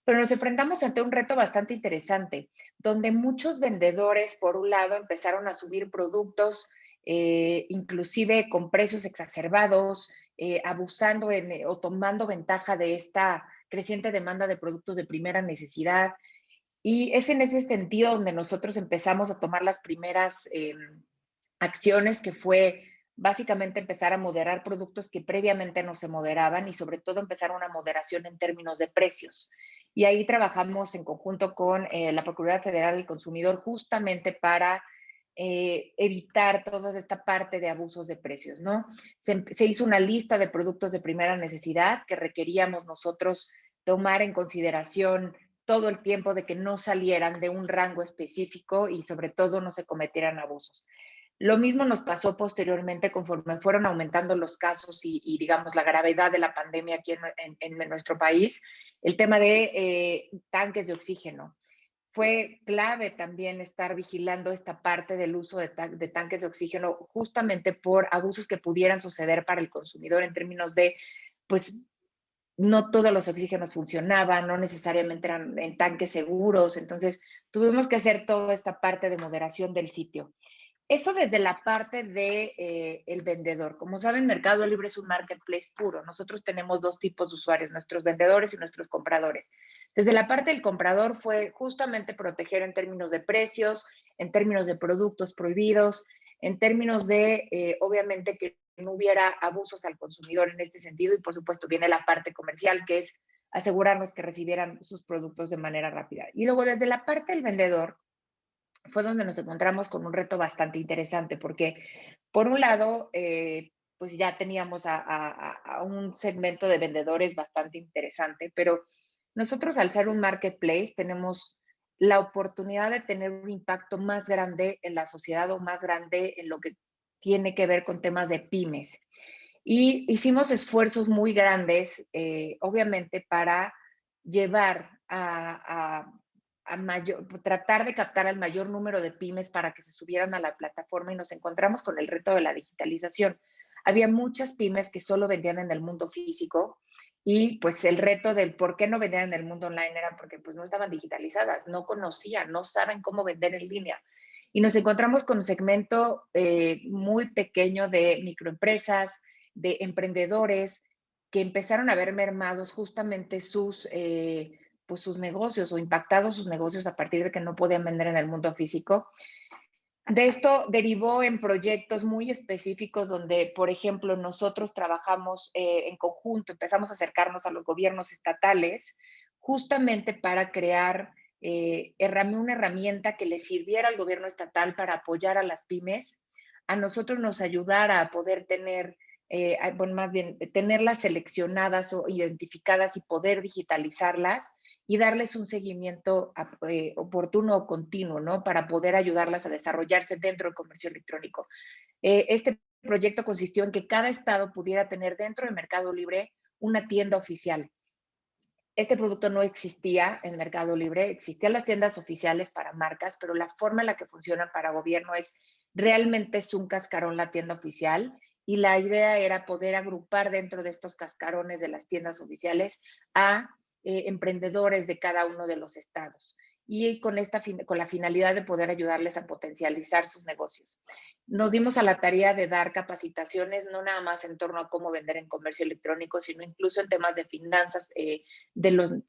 pero nos enfrentamos ante un reto bastante interesante, donde muchos vendedores, por un lado, empezaron a subir productos, inclusive con precios exacerbados, abusando o tomando ventaja de esta creciente demanda de productos de primera necesidad. Y es en ese sentido donde nosotros empezamos a tomar las primeras acciones, que fue básicamente empezar a moderar productos que previamente no se moderaban y sobre todo empezar una moderación en términos de precios. Y ahí trabajamos en conjunto con la Procuraduría Federal del Consumidor justamente para evitar toda esta parte de abusos de precios, ¿no? Se hizo una lista de productos de primera necesidad que requeríamos nosotros tomar en consideración todo el tiempo de que no salieran de un rango específico y sobre todo no se cometieran abusos. Lo mismo nos pasó posteriormente conforme fueron aumentando los casos y digamos, la gravedad de la pandemia aquí en nuestro país, el tema de tanques de oxígeno. Fue clave también estar vigilando esta parte del uso de tanques de oxígeno justamente por abusos que pudieran suceder para el consumidor en términos de, pues, no todos los oxígenos funcionaban, no necesariamente eran en tanques seguros, entonces tuvimos que hacer toda esta parte de moderación del sitio. Eso desde la parte de el vendedor. Como saben, Mercado Libre es un marketplace puro. Nosotros tenemos dos tipos de usuarios, nuestros vendedores y nuestros compradores. Desde la parte del comprador fue justamente proteger en términos de precios, en términos de productos prohibidos, en términos de, obviamente, que no hubiera abusos al consumidor en este sentido. Y por supuesto viene la parte comercial, que es asegurarnos que recibieran sus productos de manera rápida. Y luego desde la parte del vendedor, fue donde nos encontramos con un reto bastante interesante, porque por un lado, pues ya teníamos a un segmento de vendedores bastante interesante, pero nosotros al ser un marketplace tenemos la oportunidad de tener un impacto más grande en la sociedad o más grande en lo que tiene que ver con temas de pymes. Y hicimos esfuerzos muy grandes, obviamente, para llevar tratar de captar al mayor número de pymes para que se subieran a la plataforma y nos encontramos con el reto de la digitalización. Había muchas pymes que solo vendían en el mundo físico y pues el reto del por qué no vendían en el mundo online era porque pues no estaban digitalizadas, no conocían, no saben cómo vender en línea. Y nos encontramos con un segmento muy pequeño de microempresas, de emprendedores que empezaron a ver mermados justamente pues sus negocios o impactados sus negocios a partir de que no podían vender en el mundo físico. De esto derivó en proyectos muy específicos donde, por ejemplo, nosotros trabajamos en conjunto, empezamos a acercarnos a los gobiernos estatales justamente para crear una herramienta que le sirviera al gobierno estatal para apoyar a las pymes, a nosotros nos ayudara a poder tener, bueno, más bien, tenerlas seleccionadas o identificadas y poder digitalizarlas y darles un seguimiento oportuno o continuo, ¿no? Para poder ayudarlas a desarrollarse dentro del comercio electrónico. Este proyecto consistió en que cada estado pudiera tener dentro del Mercado Libre una tienda oficial. Este producto no existía en Mercado Libre, existían las tiendas oficiales para marcas, pero la forma en la que funcionan para gobierno realmente es un cascarón la tienda oficial, y la idea era poder agrupar dentro de estos cascarones de las tiendas oficiales a emprendedores de cada uno de los estados, y con la finalidad de poder ayudarles a potencializar sus negocios. Nos dimos a la tarea de dar capacitaciones, no nada más en torno a cómo vender en comercio electrónico, sino incluso en temas de finanzas,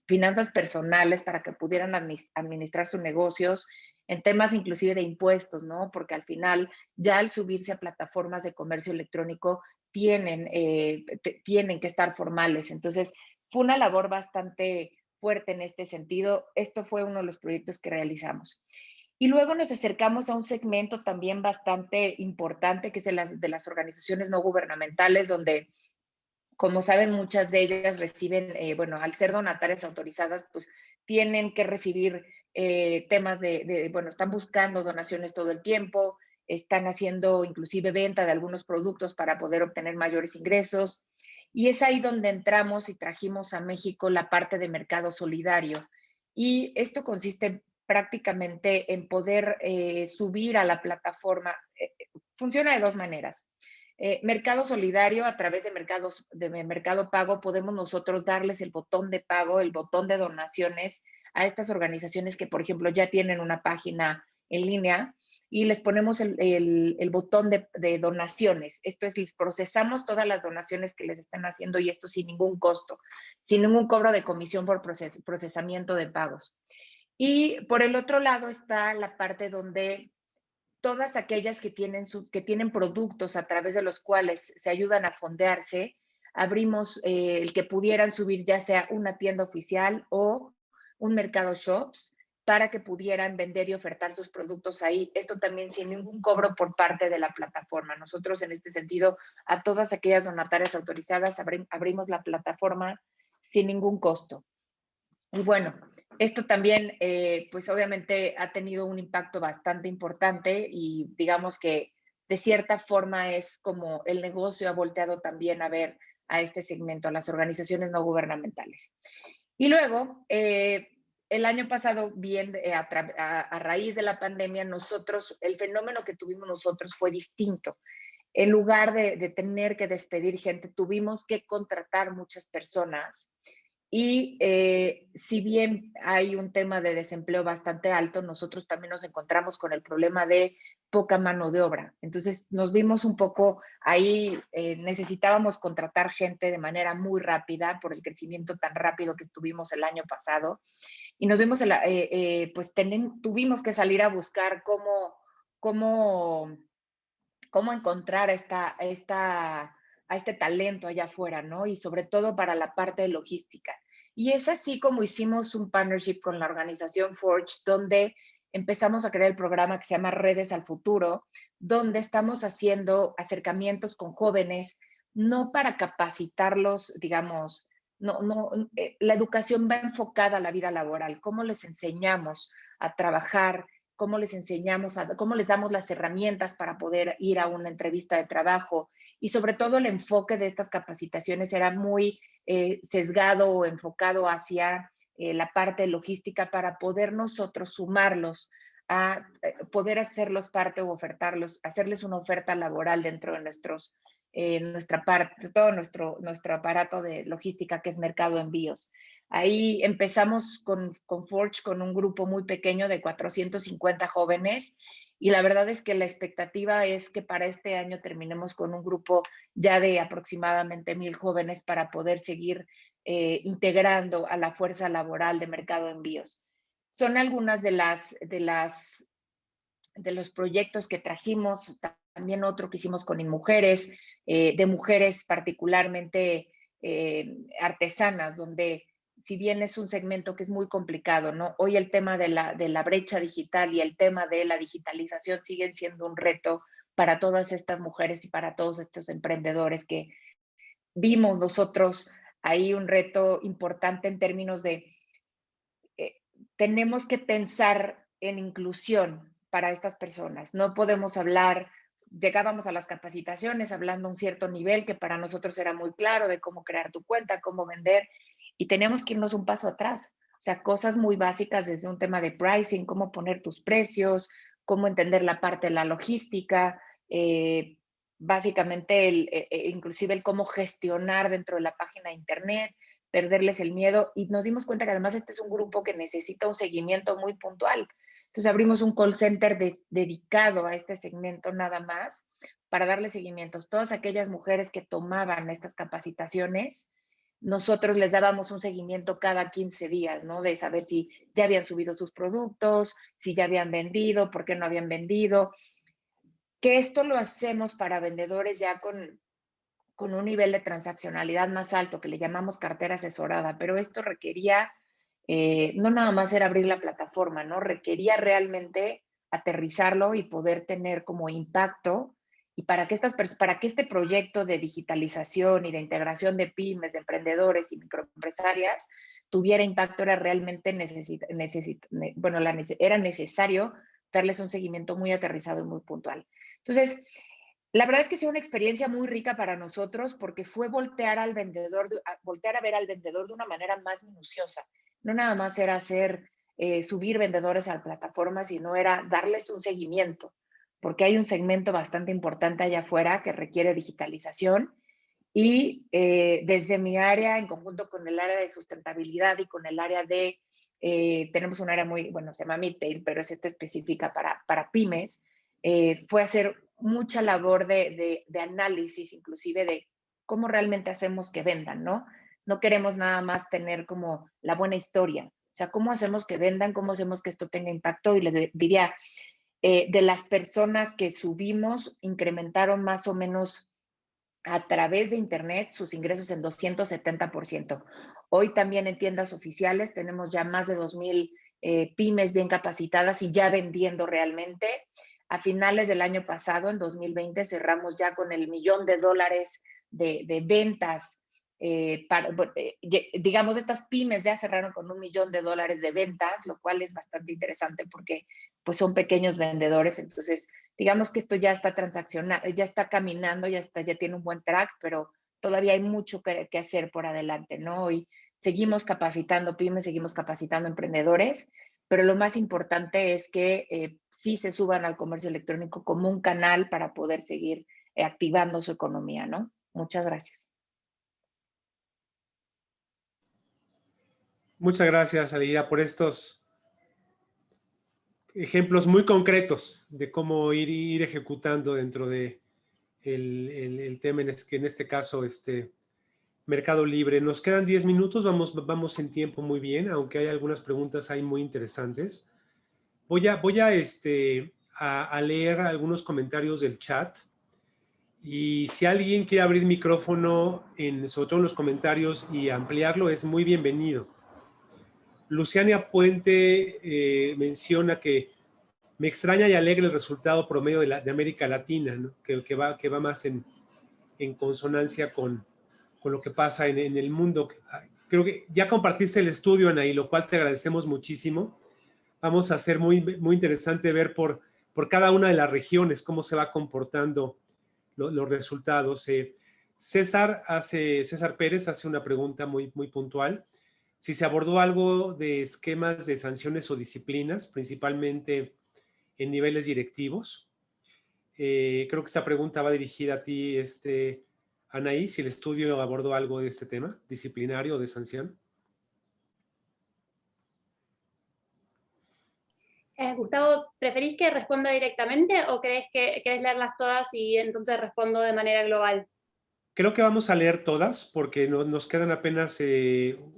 finanzas personales para que pudieran administrar sus negocios, en temas inclusive de impuestos, ¿no? Porque al final, ya al subirse a plataformas de comercio electrónico, tienen que estar formales. Entonces, fue una labor bastante fuerte en este sentido. Esto fue uno de los proyectos que realizamos. Y luego nos acercamos a un segmento también bastante importante, que es de las organizaciones no gubernamentales, donde, como saben, muchas de ellas reciben, bueno, al ser donatarias autorizadas, pues tienen que recibir temas bueno, están buscando donaciones todo el tiempo, están haciendo inclusive venta de algunos productos para poder obtener mayores ingresos. Y es ahí donde entramos y trajimos a México la parte de mercado solidario. Y esto consiste prácticamente en poder subir a la plataforma. Funciona de dos maneras. Mercado Solidario, a través de Mercado Pago, podemos nosotros darles el botón de pago, el botón de donaciones a estas organizaciones que, por ejemplo, ya tienen una página en línea, y les ponemos el botón de donaciones. Esto es, les procesamos todas las donaciones que les están haciendo, y esto sin ningún costo, sin ningún cobro de comisión por procesamiento de pagos. Y por el otro lado está la parte donde todas aquellas que tienen productos a través de los cuales se ayudan a fondearse, abrimos el que pudieran subir ya sea una tienda oficial o un mercado shops, para que pudieran vender y ofertar sus productos ahí. Esto también sin ningún cobro por parte de la plataforma. Nosotros, en este sentido, a todas aquellas donatarias autorizadas abrimos la plataforma sin ningún costo. Y bueno, esto también, pues obviamente ha tenido un impacto bastante importante, y digamos que de cierta forma es como el negocio ha volteado también a ver a este segmento, a las organizaciones no gubernamentales. Y luego, el año pasado, bien, a raíz de la pandemia, el fenómeno que tuvimos nosotros fue distinto. En lugar de tener que despedir gente, tuvimos que contratar muchas personas. Y si bien hay un tema de desempleo bastante alto, nosotros también nos encontramos con el problema de poca mano de obra. Entonces nos vimos un poco ahí, necesitábamos contratar gente de manera muy rápida por el crecimiento tan rápido que tuvimos el año pasado. Y nos vimos, pues tuvimos que salir a buscar cómo encontrar a este talento allá afuera, ¿no? Y sobre todo para la parte de logística. Y es así como hicimos un partnership con la organización Forge, donde empezamos a crear el programa que se llama Redes al Futuro, donde estamos haciendo acercamientos con jóvenes, no para capacitarlos, digamos, la educación va enfocada a la vida laboral, cómo les enseñamos a trabajar, cómo les damos las herramientas para poder ir a una entrevista de trabajo. Y sobre todo el enfoque de estas capacitaciones era muy sesgado o enfocado hacia la parte logística, para poder nosotros sumarlos a poder hacerlos parte o hacerles una oferta laboral dentro de nuestra parte, todo nuestro aparato de logística, que es Mercado Envíos. Ahí empezamos con Forge, con un grupo muy pequeño de 450 jóvenes, y la verdad es que la expectativa es que para este año terminemos con un grupo ya de aproximadamente 1,000 jóvenes, para poder seguir integrando a la fuerza laboral de Mercado Envíos. Son algunas de las los proyectos que trajimos, también otro que hicimos con InMujeres, de mujeres particularmente artesanas, donde si bien es un segmento que es muy complicado, ¿no? Hoy el tema de la brecha digital y el tema de la digitalización siguen siendo un reto para todas estas mujeres y para todos estos emprendedores que vimos nosotros ahí un reto importante en términos de tenemos que pensar en inclusión para estas personas. No podemos hablar, llegábamos a las capacitaciones hablando a un cierto nivel que para nosotros era muy claro de cómo crear tu cuenta, cómo vender, y teníamos que irnos un paso atrás. O sea, cosas muy básicas desde un tema de pricing, cómo poner tus precios, cómo entender la parte de la logística, básicamente inclusive el cómo gestionar dentro de la página de internet, perderles el miedo, y nos dimos cuenta que además este es un grupo que necesita un seguimiento muy puntual. Entonces abrimos un call center dedicado a este segmento nada más para darle seguimientos. Todas aquellas mujeres que tomaban estas capacitaciones, nosotros les dábamos un seguimiento cada 15 días, ¿no? De saber si ya habían subido sus productos, si ya habían vendido, por qué no habían vendido. Que esto lo hacemos para vendedores ya con un nivel de transaccionalidad más alto, que le llamamos cartera asesorada, pero esto requería, no nada más era abrir la plataforma, ¿no? Requería realmente aterrizarlo y poder tener como impacto, y para que este proyecto de digitalización y de integración de pymes, de emprendedores y microempresarias tuviera impacto, era realmente era necesario darles un seguimiento muy aterrizado y muy puntual. Entonces, la verdad es que ha sido una experiencia muy rica para nosotros porque fue voltear a ver al vendedor de una manera más minuciosa. No nada más era subir vendedores a la plataforma, sino era darles un seguimiento, porque hay un segmento bastante importante allá afuera que requiere digitalización, y desde mi área, en conjunto con el área de sustentabilidad y con el área de, tenemos un área muy, bueno, se llama Midtail, pero es específica para pymes, fue hacer mucha labor de análisis, inclusive de cómo realmente hacemos que vendan, ¿no? No queremos nada más tener como la buena historia, o sea, cómo hacemos que vendan, cómo hacemos que esto tenga impacto, y les diría, de las personas que subimos, incrementaron más o menos a través de internet sus ingresos en 270%. Hoy también en tiendas oficiales tenemos ya más de 2,000 pymes bien capacitadas y ya vendiendo realmente. A finales del año pasado, en 2020, cerramos ya con el $1,000,000 de ventas. Digamos, estas pymes ya cerraron con $1,000,000 de ventas, lo cual es bastante interesante porque pues son pequeños vendedores. Entonces, digamos que esto ya está transaccionando, ya está caminando, ya tiene un buen track, pero todavía hay mucho que hacer por adelante, ¿no? Y seguimos capacitando pymes, seguimos capacitando emprendedores, pero lo más importante es que sí se suban al comercio electrónico como un canal para poder seguir activando su economía, ¿no? Muchas gracias. Muchas gracias, Alira, por estos ejemplos muy concretos de cómo ir ejecutando dentro de el tema, en este caso, Mercado Libre. Nos quedan 10 minutos, vamos en tiempo muy bien, aunque hay algunas preguntas ahí muy interesantes. Voy a leer algunos comentarios del chat, y si alguien quiere abrir micrófono, sobre todo en los comentarios, y ampliarlo, es muy bienvenido. Luciania Puente menciona que me extraña y alegra el resultado promedio de América Latina, ¿no? que va más en consonancia con lo que pasa en el mundo. Creo que ya compartiste el estudio, Anaí, lo cual te agradecemos muchísimo. Vamos a hacer muy, muy interesante ver por cada una de las regiones cómo se va comportando los resultados. César Pérez hace una pregunta muy, muy puntual. Si se abordó algo de esquemas de sanciones o disciplinas, principalmente en niveles directivos. Creo que esta pregunta va dirigida a ti, Anaí, si el estudio abordó algo de este tema, disciplinario o de sanción. Gustavo, ¿preferís que responda directamente o querés leerlas todas y entonces respondo de manera global? Creo que vamos a leer todas porque nos quedan apenas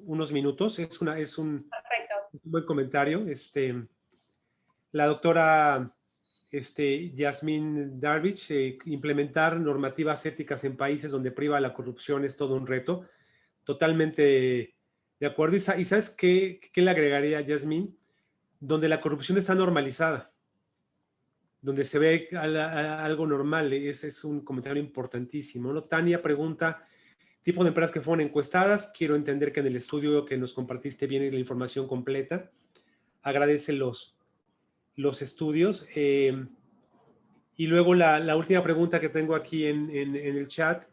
unos minutos. Es un Perfecto. buen comentario. La doctora Yasmín Darvich, implementar normativas éticas en países donde priva la corrupción es todo un reto. Totalmente de acuerdo. ¿Y sabes qué le agregaría a Yasmín? Donde la corrupción está normalizada, donde se ve algo normal. Es un comentario importantísimo, ¿no? Tania pregunta, tipo de empresas que fueron encuestadas. Quiero entender que en el estudio que nos compartiste viene la información completa. Agradece los estudios. Y luego la última pregunta que tengo aquí en el chat,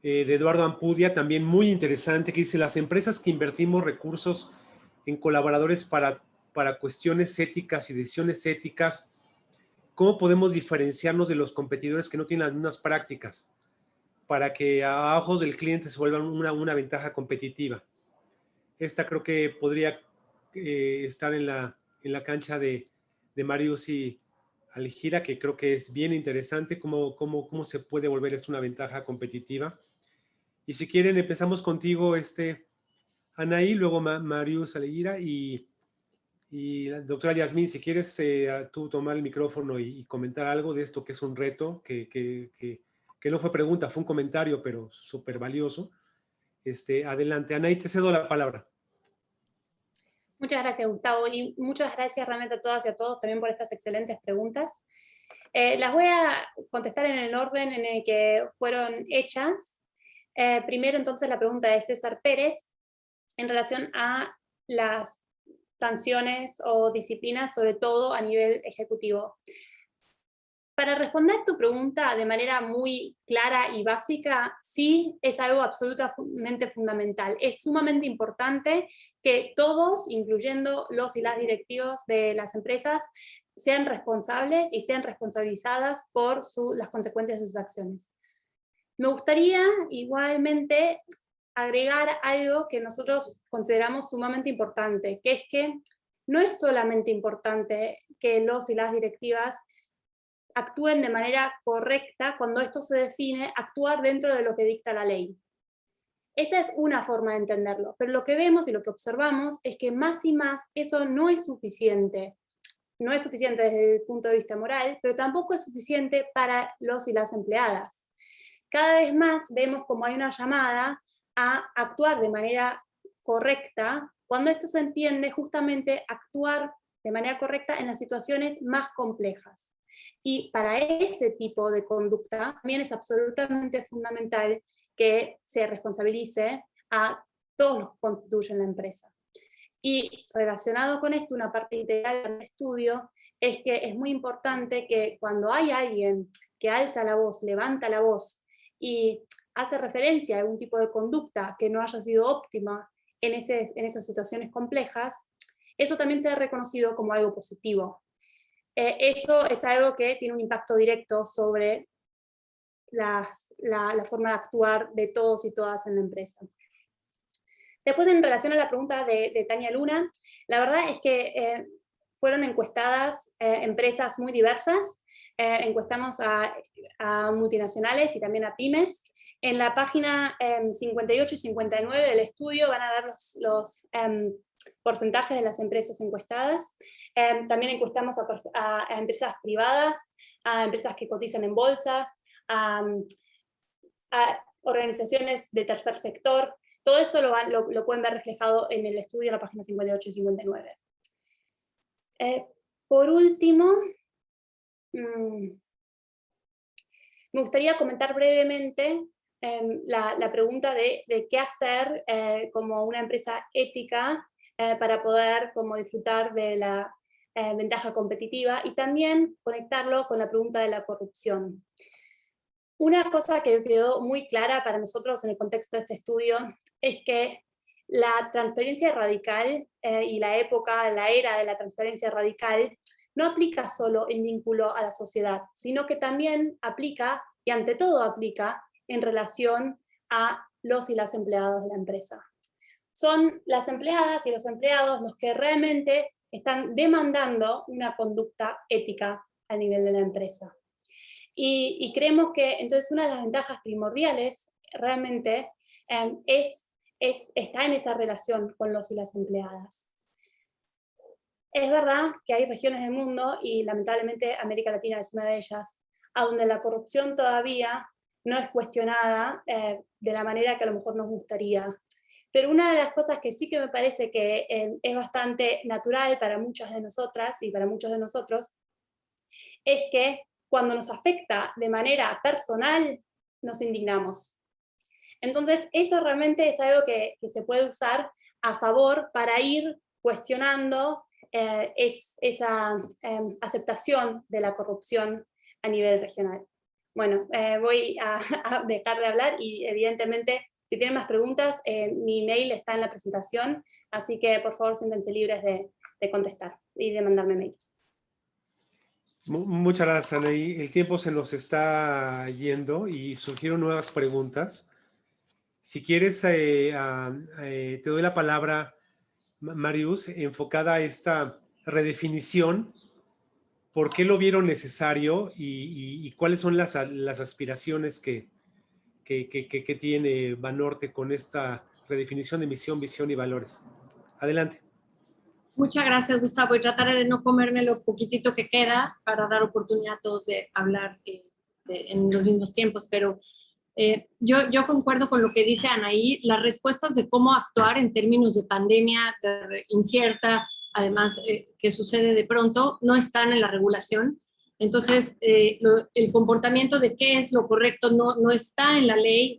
de Eduardo Ampudia, también muy interesante, que dice, las empresas que invertimos recursos en colaboradores para cuestiones éticas y decisiones éticas, ¿cómo podemos diferenciarnos de los competidores que no tienen las mismas prácticas para que a ojos del cliente se vuelva una ventaja competitiva? Esta creo que podría estar en la cancha de Marius y Alejira, que creo que es bien interesante cómo se puede volver esto una ventaja competitiva. Y si quieren, empezamos contigo, Anaí, luego Marius Alejira y la doctora Yasmín, si quieres tú tomar el micrófono y comentar algo de esto que es un reto, que no fue pregunta, fue un comentario, pero súper valioso. Adelante, Anaí, te cedo la palabra. Muchas gracias, Gustavo, y muchas gracias realmente a todas y a todos también por estas excelentes preguntas. Las voy a contestar en el orden en el que fueron hechas. Primero, entonces, la pregunta de César Pérez en relación a las sanciones o disciplinas, sobre todo a nivel ejecutivo. Para responder tu pregunta de manera muy clara y básica, sí es algo absolutamente fundamental. Es sumamente importante que todos, incluyendo los y las directivos de las empresas, sean responsables y sean responsabilizadas por las consecuencias de sus acciones. Me gustaría igualmente agregar algo que nosotros consideramos sumamente importante, que es que no es solamente importante que los y las directivas actúen de manera correcta cuando esto se define actuar dentro de lo que dicta la ley. Esa es una forma de entenderlo, pero lo que vemos y lo que observamos es que más y más eso no es suficiente. No es suficiente desde el punto de vista moral, pero tampoco es suficiente para los y las empleadas. Cada vez más vemos como hay una llamada a actuar de manera correcta, cuando esto se entiende justamente actuar de manera correcta en las situaciones más complejas. Y para ese tipo de conducta también es absolutamente fundamental que se responsabilice a todos los que constituyen la empresa. Y relacionado con esto, una parte integral del estudio es que es muy importante que cuando hay alguien que alza la voz, levanta la voz y hace referencia a algún tipo de conducta que no haya sido óptima en esas situaciones complejas, eso también sea reconocido como algo positivo. Eso es algo que tiene un impacto directo sobre la forma de actuar de todos y todas en la empresa. Después, en relación a la pregunta de Tania Luna, la verdad es que fueron encuestadas empresas muy diversas. Encuestamos a multinacionales y también a pymes. En la página 58 y 59 del estudio van a ver los porcentajes de las empresas encuestadas. También encuestamos a empresas privadas, a empresas que cotizan en bolsas, a organizaciones de tercer sector. Todo eso lo pueden ver reflejado en el estudio en la página 58 y 59. Por último, me gustaría comentar brevemente la pregunta de qué hacer como una empresa ética para poder disfrutar de la ventaja competitiva, y también conectarlo con la pregunta de la corrupción. Una cosa que quedó muy clara para nosotros en el contexto de este estudio es que la transparencia radical y la era de la transparencia radical no aplica solo en vínculo a la sociedad, sino que también aplica, y ante todo aplica, en relación a los y las empleados de la empresa. Son las empleadas y los empleados los que realmente están demandando una conducta ética a nivel de la empresa. Y creemos que entonces una de las ventajas primordiales realmente está en esa relación con los y las empleadas. Es verdad que hay regiones del mundo, y lamentablemente América Latina es una de ellas, a donde la corrupción todavía no es cuestionada de la manera que a lo mejor nos gustaría. Pero una de las cosas que sí que me parece que es bastante natural para muchas de nosotras y para muchos de nosotros, es que cuando nos afecta de manera personal, nos indignamos. Entonces, eso realmente es algo que se puede usar a favor para ir cuestionando esa aceptación de la corrupción a nivel regional. Bueno, voy a dejar de hablar y evidentemente, si tienen más preguntas, mi email está en la presentación, así que por favor siéntense libres de contestar y de mandarme mails. Muchas gracias, Anaí. El tiempo se nos está yendo y surgieron nuevas preguntas. Si quieres, te doy la palabra, Marius, enfocada a esta redefinición. ¿Por qué lo vieron necesario y cuáles son las aspiraciones que tiene Banorte con esta redefinición de misión, visión y valores? Adelante. Muchas gracias, Gustavo, y trataré de no comerme lo poquitito que queda para dar oportunidad a todos de hablar en los mismos tiempos, pero yo concuerdo con lo que dice Anaí. Las respuestas de cómo actuar en términos de pandemia incierta, además que sucede de pronto, no están en la regulación. Entonces, el comportamiento de qué es lo correcto no está en la ley,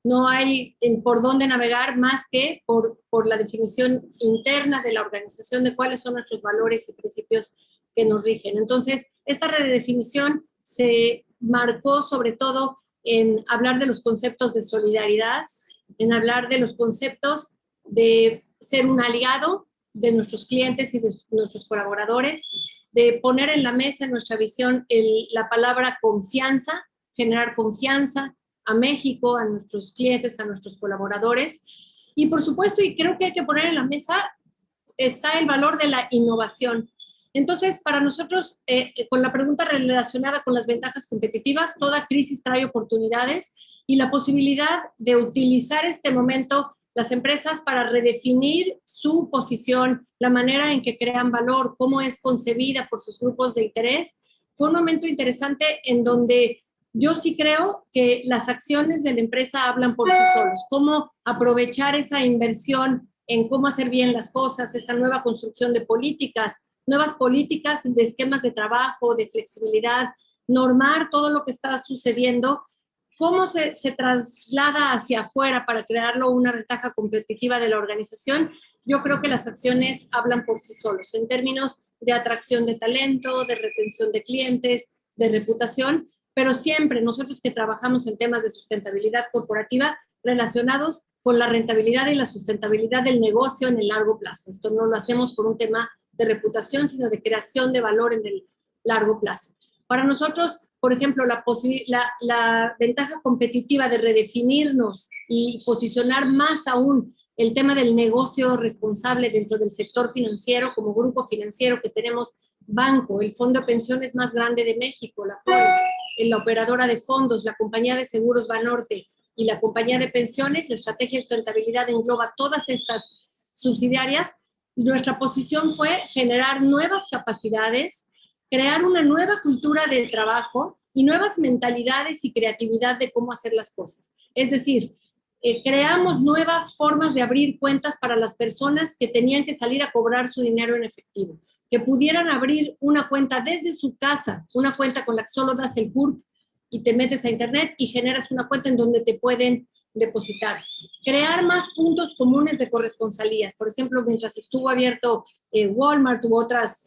no hay por dónde navegar más que por la definición interna de la organización de cuáles son nuestros valores y principios que nos rigen. Entonces, esta redefinición se marcó sobre todo en hablar de los conceptos de solidaridad, en hablar de los conceptos de ser un aliado de nuestros clientes y de nuestros colaboradores, de poner en la mesa en nuestra visión la palabra confianza, generar confianza a México, a nuestros clientes, a nuestros colaboradores. Y por supuesto, y creo que hay que poner en la mesa, está el valor de la innovación. Entonces, para nosotros, con la pregunta relacionada con las ventajas competitivas, toda crisis trae oportunidades y la posibilidad de utilizar este momento las empresas para redefinir su posición, la manera en que crean valor, cómo es concebida por sus grupos de interés. Fue un momento interesante en donde yo sí creo que las acciones de la empresa hablan por sí solos. Cómo aprovechar esa inversión en cómo hacer bien las cosas, esa nueva construcción de políticas, nuevas políticas de esquemas de trabajo, de flexibilidad, normar todo lo que está sucediendo, cómo se traslada hacia afuera para crearlo una ventaja competitiva de la organización. Yo creo que las acciones hablan por sí solos en términos de atracción de talento, de retención de clientes, de reputación, pero siempre nosotros que trabajamos en temas de sustentabilidad corporativa relacionados con la rentabilidad y la sustentabilidad del negocio en el largo plazo. Esto no lo hacemos por un tema de reputación, sino de creación de valor en el largo plazo. Para nosotros, por ejemplo, la ventaja competitiva de redefinirnos y posicionar más aún el tema del negocio responsable dentro del sector financiero, como grupo financiero que tenemos banco, el fondo de pensiones más grande de México, la FONE, la operadora de fondos, la compañía de seguros Banorte y la compañía de pensiones. La estrategia de sustentabilidad engloba todas estas subsidiarias. Nuestra posición fue generar nuevas capacidades, crear una nueva cultura de trabajo y nuevas mentalidades y creatividad de cómo hacer las cosas. Es decir, creamos nuevas formas de abrir cuentas para las personas que tenían que salir a cobrar su dinero en efectivo, que pudieran abrir una cuenta desde su casa, una cuenta con la que solo das el CURP y te metes a internet y generas una cuenta en donde te pueden depositar. Crear más puntos comunes de corresponsalías. Por ejemplo, mientras estuvo abierto Walmart u otros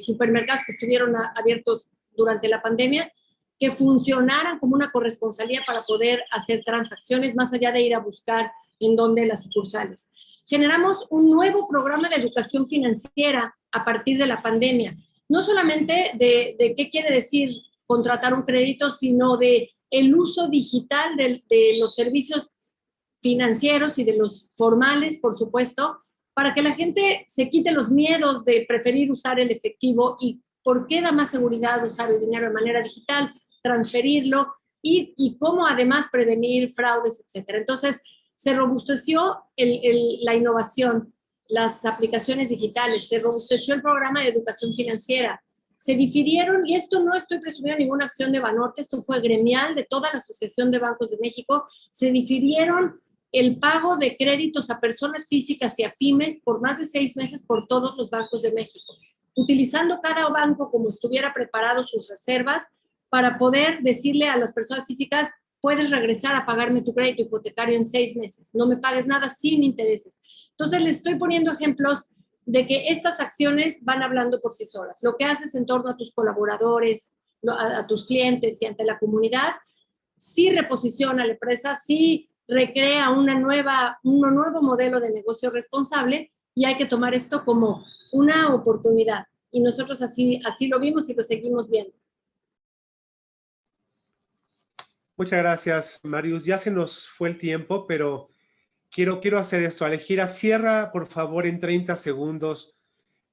supermercados que estuvieron abiertos durante la pandemia, que funcionaran como una corresponsalía para poder hacer transacciones más allá de ir a buscar en dónde las sucursales. Generamos un nuevo programa de educación financiera a partir de la pandemia. No solamente de qué quiere decir contratar un crédito, sino de el uso digital de los servicios financieros y de los formales, por supuesto, para que la gente se quite los miedos de preferir usar el efectivo y por qué da más seguridad usar el dinero de manera digital, transferirlo y cómo además prevenir fraudes, etcétera. Entonces, se robusteció la innovación las aplicaciones digitales, se robusteció el programa de educación financiera, se difirieron, y esto no estoy presumiendo ninguna acción de Banorte, esto fue gremial de toda la Asociación de Bancos de México, se difirieron el pago de créditos a personas físicas y a pymes por más de 6 meses por todos los bancos de México, utilizando cada banco como estuviera preparado sus reservas para poder decirle a las personas físicas, puedes regresar a pagarme tu crédito hipotecario en 6 meses, no me pagues nada sin intereses. Entonces les estoy poniendo ejemplos de que estas acciones van hablando por sí solas. Lo que haces en torno a tus colaboradores, a tus clientes y ante la comunidad, sí reposiciona la empresa, sí recrea un nuevo modelo de negocio responsable, y hay que tomar esto como una oportunidad. Y nosotros así lo vimos y lo seguimos viendo. Muchas gracias, Marius. Ya se nos fue el tiempo, pero quiero hacer esto. Alejandra, cierra, por favor, en 30 segundos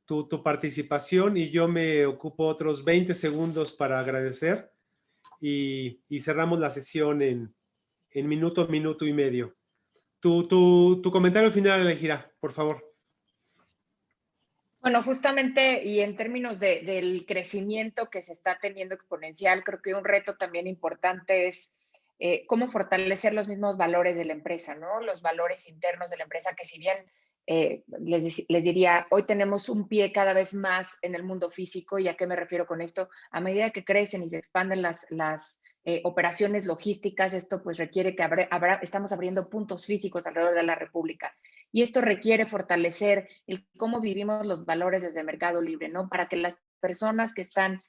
tu participación, y yo me ocupo otros 20 segundos para agradecer, y cerramos la sesión en minuto y medio. Tu comentario final, Alejandra, por favor. Bueno, justamente, y en términos del crecimiento que se está teniendo exponencial, creo que un reto también importante es cómo fortalecer los mismos valores de la empresa, ¿no? Los valores internos de la empresa, que si bien les diría, hoy tenemos un pie cada vez más en el mundo físico. ¿Y a qué me refiero con esto? A medida que crecen y se expanden las operaciones logísticas, esto pues requiere que estamos abriendo puntos físicos alrededor de la República. Y esto requiere fortalecer cómo vivimos los valores desde Mercado Libre, ¿no? Para que las personas que están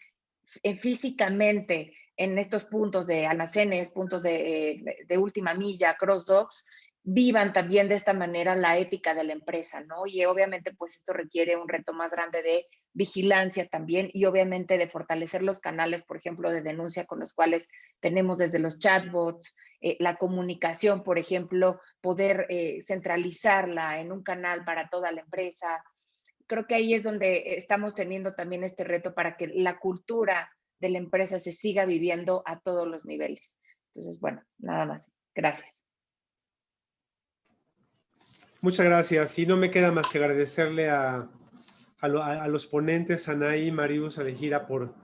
físicamente en estos puntos de almacenes, puntos de última milla, cross docks, vivan también de esta manera la ética de la empresa, ¿no? Y obviamente pues esto requiere un reto más grande de vigilancia también, y obviamente de fortalecer los canales, por ejemplo, de denuncia con los cuales tenemos desde los chatbots, la comunicación, por ejemplo, poder centralizarla en un canal para toda la empresa. Creo que ahí es donde estamos teniendo también este reto para que la cultura de la empresa se siga viviendo a todos los niveles. Entonces, bueno, nada más. Gracias. Muchas gracias. Y no me queda más que agradecerle a los ponentes, Anaí, Marius, Alejandra, por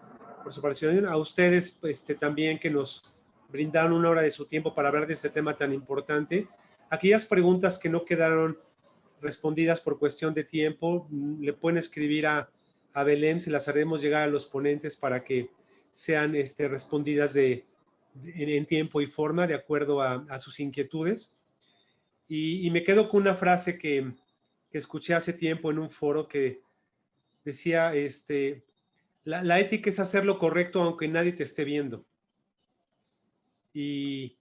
su participación. A ustedes también, que nos brindaron una hora de su tiempo para hablar de este tema tan importante. Aquellas preguntas que no quedaron respondidas por cuestión de tiempo, le pueden escribir a Belén, se las haremos llegar a los ponentes para que sean respondidas en tiempo y forma, de acuerdo a sus inquietudes. Y me quedo con una frase que escuché hace tiempo en un foro, que decía, la ética es hacer lo correcto aunque nadie te esté viendo. Y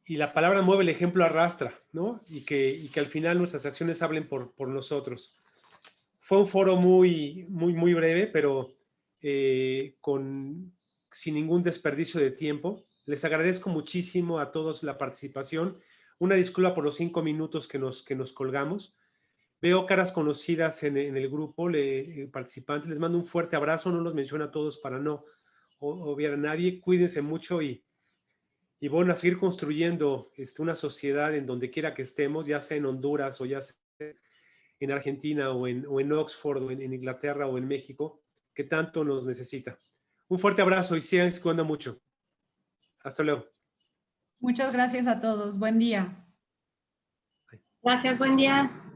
la palabra mueve, el ejemplo arrastra, ¿no? Y que al final nuestras acciones hablen por nosotros. Fue un foro muy breve, pero sin ningún desperdicio de tiempo. Les agradezco muchísimo a todos la participación. Una disculpa por los 5 minutos que nos colgamos. Veo caras conocidas en el grupo, participantes. Les mando un fuerte abrazo. No los menciono a todos para no obviar a nadie. Cuídense mucho, y bueno, a seguir construyendo una sociedad en donde quiera que estemos, ya sea en Honduras, o ya sea en Argentina, o en Oxford, o en Inglaterra, o en México, que tanto nos necesita. Un fuerte abrazo y sigan cuidando mucho. Hasta luego. Muchas gracias a todos. Buen día. Gracias, buen día.